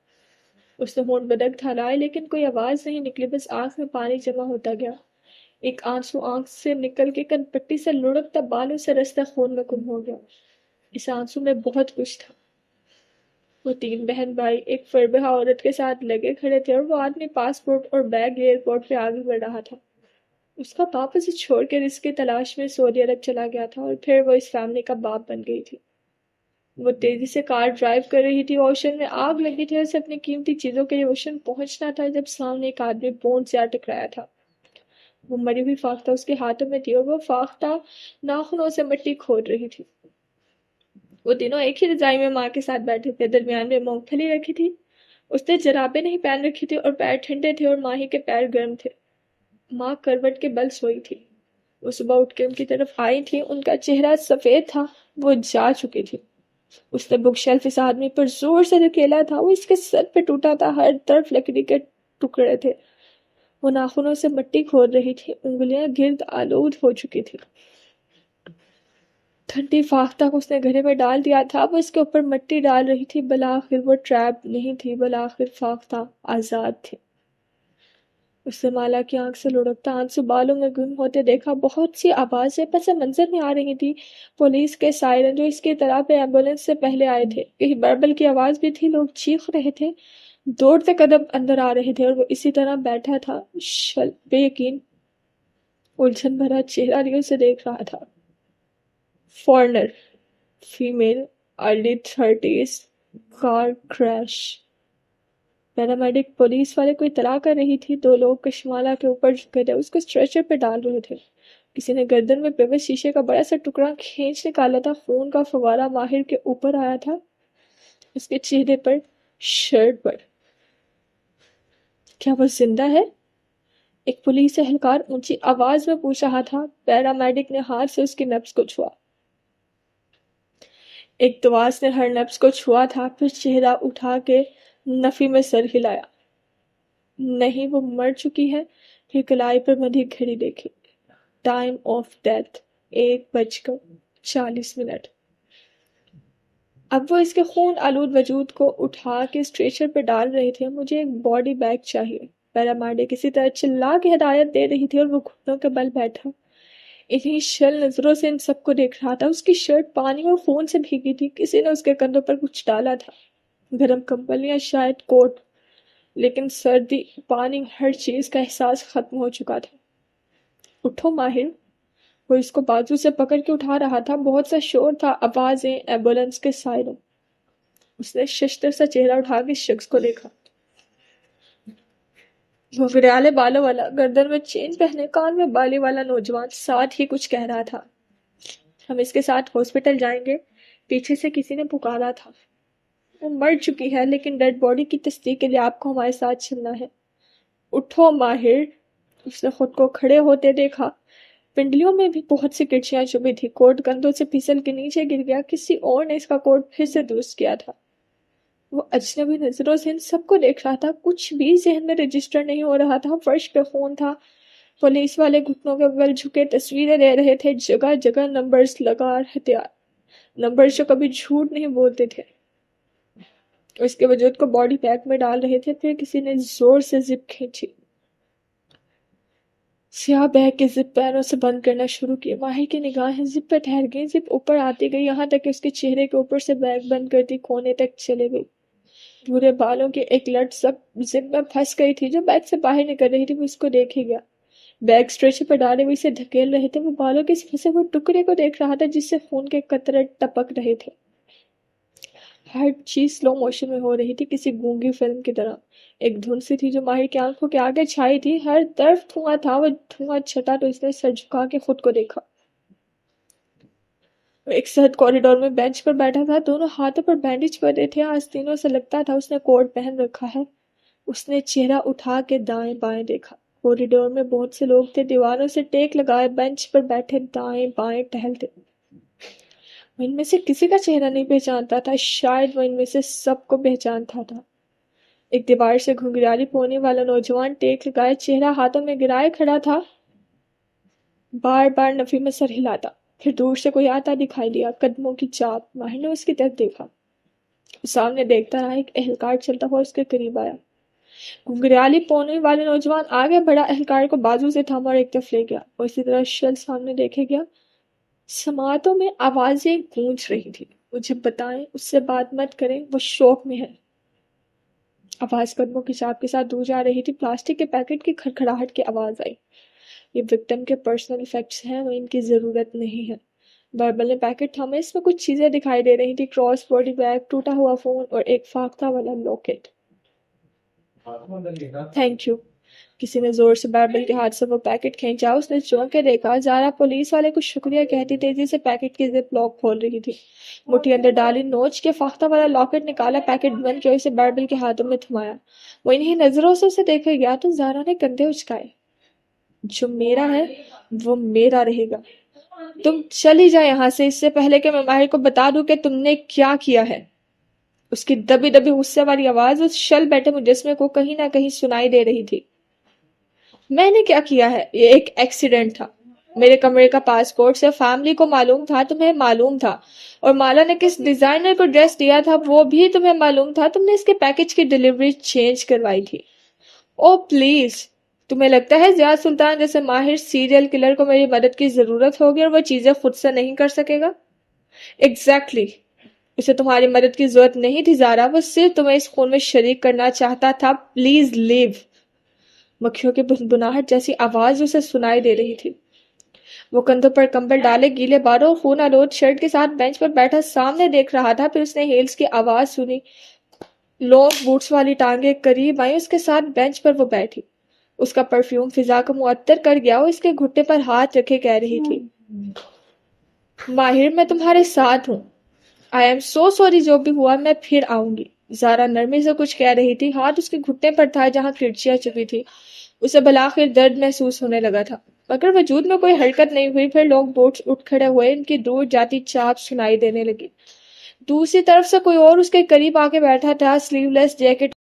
اس نے ہونٹ بدک ڈھلائے لیکن کوئی آواز نہیں نکلی. بس آنکھ میں پانی جمع ہوتا گیا. ایک آنسو آنکھ سے نکل کے کن پٹی سے لڑکتا بالوں سے رستا خون میں گم ہو گیا. اس آنسو میں بہت کچھ تھا. وہ 3 بہن بھائی ایک فربہ عورت کے ساتھ لگے کھڑے تھے اور وہ آدمی پاسپورٹ اور بیگ ایئرپورٹ پہ آگے بڑھ رہا تھا. اس کا باپ اسے چھوڑ کے رزق کی تلاش میں سعودی عرب چلا گیا تھا اور پھر وہ اس فیملی کا باپ بن گئی تھی. وہ تیزی سے کار ڈرائیو کر رہی تھی. اوشن میں آگ لگی تھی اور اسے اپنی قیمتی چیزوں کے لیے اوشن پہنچنا تھا جب سامنے ایک آدمی بونٹ سے آ ٹکرایا تھا. وہ مری ہوئی فاختہ اس کے ہاتھوں میں تھی اور وہ فاختہ ناخنوں سے مٹی کھود رہی تھی. وہ تینوں ایک ہی رضائی میں ماں کے ساتھ بیٹھے تھے. درمیان میں مونگ پھلی رکھی تھی. اس نے جرابیں نہیں پہن رکھی تھی اور پیر ٹھنڈے تھے اور ماہی کے پیر گرم تھے. ماں کروٹ کے بل سوئی تھی. وہ صبح اٹھ کے ان کی طرف آئی تھی. ان کا چہرہ سفید تھا. وہ جا چکی تھی. اس نے بک شیلف اس آدمی پر زور سے دھکیلا تھا. وہ اس کے سر پہ ٹوٹا تھا. ہر طرف لکڑی کے ٹکڑے تھے. وہ ناخنوں سے مٹی کھود رہی تھی. انگلیاں گرد آلود ہو چکی تھی. ٹھنڈی فاختہ کو اس نے گھڑے میں ڈال دیا تھا. وہ اس کے اوپر مٹی ڈال رہی تھی. بالآخر وہ ٹریپ نہیں تھی. بالآخر فاختہ آزاد تھی. اس نے مالا کی آنکھ سے لڑکتا آنسو بالوں میں گم ہوتے دیکھا. بہت سی آوازیں پس منظر میں آ رہی تھی. پولیس کے سائرن جو اس کی طرح پہ ایمبولینس سے پہلے آئے تھے. کہیں بربل کی آواز بھی تھی. لوگ چیخ رہے تھے. دوڑتے قدم اندر آ رہے تھے اور وہ اسی طرح بیٹھا تھا. بے یقین الجھن بھرا چہرہ لیے اسے دیکھ رہا تھا. فورنر، فیمیل، ارلی 30s، کار کریش. پیرامیڈک پولیس والے کو اطلاع کر رہی تھی. 2 لوگ کشمالہ کے اوپر جھکے تھے. اس کو اسٹریچر پہ ڈال رہے تھے. کسی نے گردن میں پیوس شیشے کا بڑا سا ٹکڑا کھینچ نکالا تھا. خون کا فوارہ ماہر کے اوپر آیا تھا. اس کے چہرے پر، شرٹ پر. کیا وہ زندہ ہے؟ ایک پولیس اہلکار اونچی آواز میں پوچھ رہا تھا. پیرامیڈک نے ہاتھ سے اس کی نبض کو چھوا. ایک دواس نے ہر نبض کو چھوا تھا. پھر چہرہ اٹھا کے نفی میں سر ہلایا. نہیں، وہ مر چکی ہے. پھر کلائی پر بندھی گھڑی دیکھی. Time of death 1:40. اب وہ اس کے خون آلود وجود کو اٹھا کے اسٹریچر پہ ڈال رہے تھے. مجھے ایک باڈی بیگ چاہیے. پیرامیڈک کسی طرح چلا کے ہدایت دے رہی تھی اور وہ گھٹنوں کے بل بیٹھا. انہیں شل نظروں سے ان سب کو دیکھ رہا تھا. اس کی شرٹ پانی اور خون سے بھیگی تھی. کسی نے اس کے کندھوں پر کچھ ڈالا تھا. گرم کمبل یا شاید کوٹ. لیکن سردی، پانی، ہر چیز کا احساس ختم ہو چکا تھا. اٹھو ماہر. وہ اس کو بازو سے پکڑ کے اٹھا رہا تھا. بہت سا شور تھا. آوازیں، ایمبولینس کے سائرن. اس نے ششتر سا چہرہ اٹھا کے اس شخص کو دیکھا. وہ گھریالے بالوں والا، گردن میں چین پہنے، کان میں بالی والا نوجوان ساتھ ہی کچھ کہہ رہا تھا. ہم اس کے ساتھ ہاسپٹل جائیں گے، پیچھے سے کسی نے پکارا تھا. وہ مر چکی ہے لیکن ڈیڈ باڈی کی تصدیق کے لیے آپ کو ہمارے ساتھ چلنا ہے. اٹھو ماہر. اس نے خود کو کھڑے ہوتے دیکھا. پنڈلیوں میں بھی بہت سی کرچیاں چبھی تھی. کوٹ کندھوں سے پھسل کے نیچے گر گیا. کسی اور نے اس کا کوٹ پھر سے درست کیا تھا. وہ اجنبی نظروں سے ان سب کو دیکھ رہا تھا. کچھ بھی ذہن میں رجسٹر نہیں ہو رہا تھا. فرش پہ خون تھا. پولیس والے گھٹنوں کے بل جھکے تصویریں لے رہے تھے. جگہ جگہ نمبرز لگا ہتھیار. نمبرز جو کبھی جھوٹ نہیں بولتے تھے. اس کے وجود کو باڈی بیگ میں ڈال رہے تھے. پھر کسی نے زور سے زپ کھینچی. سیاہ بیگ کے زپ پیروں سے بند کرنا شروع کیے. ماہر کی نگاہیں زپ پہ ٹھہر گئیں. زپ اوپر آتی گئی یہاں تک کہ اس کے چہرے کے اوپر سے بیگ بند کرتی کونے تک چلے گئی. بھورے بالوں کی ایک لٹ زپ میں پھنس گئی تھی جو بیگ سے باہر نکل رہی تھی. وہ اس کو دیکھے گیا. بیگ اسٹریچر پر ڈالے ہوئے اسے دھکیل رہے تھے. وہ بالوں کے اس پھنسے ہوئے ٹکڑے کو دیکھ رہا تھا جس سے خون کے قطرے ٹپک رہے تھے. ہر چیز سلو موشن میں ہو رہی تھی، کسی گونگی فلم کی طرح. ایک دھن سی تھی جو ماہر کی آنکھوں کے آگے چھائی تھی. ہر طرف دھواں تھا. وہ دھواں چھٹا تو اس نے سر جھکا کے خود کو دیکھا. وہ ایک سرد کوریڈور میں بینچ پر بیٹھا تھا، دونوں ہاتھوں پر بینڈیج پڑے تھے. آستینوں سے لگتا تھا اس نے کوٹ پہن رکھا ہے. اس نے چہرہ اٹھا کے دائیں بائیں دیکھا. کوریڈور میں بہت سے لوگ تھے، دیواروں سے ٹیک لگائے بینچ پر بیٹھے دائیں بائیں ٹہلتے. وہ ان میں سے کسی کا چہرہ نہیں پہچانتا تھا، شاید وہ ان میں سے سب کو پہچانتا تھا. ایک دیوار سے گھنگریالی پونے والا نوجوان ٹیک لگائے چہرہ ہاتھوں میں گرائے کھڑا تھا، بار بار نفی میں سر ہلاتا. پھر دور سے کوئی آتا دکھائی دیا، قدموں کی چاپ. ماہر نے اس کی طرف دیکھا. وہ سامنے دیکھتا رہا. ایک اہلکار چلتا ہوا اس کے قریب آیا. گھنگریالی پونے والے نوجوان آگے بڑھا، اہلکار کو بازو سے تھاما اور ایک طرف لے گیا. اور اسی طرح شل سامنے دیکھے گیا. سماعتوں میں آوازیں گونج رہی تھی. مجھے بتائیں، اس سے بات مت کریں، وہ شوق میں ہے. آواز قدموں کی چاپ کے ساتھ دور جا رہی تھی. پلاسٹک کے پیکٹ کی کھڑکھڑاہٹ کی آواز آئی. یہ وکٹم کے پرسنل ایفیکٹس ہیں، وہ ان کی ضرورت نہیں ہے. بربل نے پیکٹ تھامے. اس میں کچھ چیزیں دکھائی دے رہی تھی، کراس باڈی بیگ، ٹوٹا ہوا فون اور ایک فاختہ والا لاکٹ. Thank you. کسی نے زور سے بائبل کے ہاتھ سے وہ پیکٹ کھینچا. اس نے چونک کے دیکھا. زارا پولیس والے کو شکریہ کہتی تیزی سے پیکٹ کی زپ لاک کھول رہی تھی. مٹھی اندر ڈالی، نوچ کے فاختہ والا لاکٹ نکالا، پیکٹ بند کیا، اسے بائبل کے ہاتھوں میں تھمایا. وہ انہیں نظروں سے اسے دیکھے گیا تو زارا نے کندھے اچکائے. جو میرا ہے وہ میرا رہے گا. تم چلی جا یہاں سے، اس سے پہلے کہ میں ماہر کو بتا دوں کہ تم نے کیا کیا ہے. اس کی دبی دبی غصے والی آواز اس شل بیٹھے مجسمے کو کہیں نہ کہیں سنائی دے رہی تھی. میں نے کیا کیا ہے؟ یہ ایک ایکسیڈنٹ تھا. میرے کمرے کا پاسپورٹ صرف فیملی کو معلوم تھا، تمہیں معلوم تھا. اور مالا نے کس ڈیزائنر کو ڈریس دیا تھا وہ بھی تمہیں معلوم تھا. تم نے اس کے پیکج کی ڈیلیوری چینج کروائی تھی. او پلیز، تمہیں لگتا ہے ضیاء سلطان جیسے ماہر سیریل کلر کو میری مدد کی ضرورت ہوگی اور وہ چیزیں خود سے نہیں کر سکے گا؟ ایگزیکٹلی. اسے تمہاری مدد کی ضرورت نہیں تھی زارا، وہ صرف تمہیں اس خون میں شریک کرنا چاہتا تھا. Please leave. مکھیوں کی بنبناہٹ جیسی آواز اسے سنائی دے رہی تھی. وہ کندھوں پر کمبل ڈالے گیلے بالوں اور خون آلود شرٹ کے ساتھ بینچ پر بیٹھا سامنے دیکھ رہا تھا. پھر اس نے ہیلز کی آواز سنی. لونگ بوٹس والی ٹانگیں قریب آئیں. اس کے ساتھ بینچ پر وہ بیٹھی. اس کا پرفیوم فضا کو معطر کر گیا. وہ اس کے گھٹنے پر ہاتھ رکھے کہہ رہی تھی، ماہر میں تمہارے ساتھ ہوں. آئی ایم سو سوری، جو بھی ہوا میں پھر آؤں گی. زارا نرمی سے کچھ کہہ رہی تھی. ہاتھ اس کے گھٹنے پر تھا جہاں کرچیاں چپی تھی. اسے بالآخر درد محسوس ہونے لگا تھا، مگر وجود میں کوئی حرکت نہیں ہوئی. پھر لوگ بوٹس اٹھ کھڑے ہوئے. ان کی دور جاتی چاپ سنائی دینے لگی. دوسری طرف سے کوئی اور اس کے قریب آ کے بیٹھا تھا، سلیو لیس جیکٹ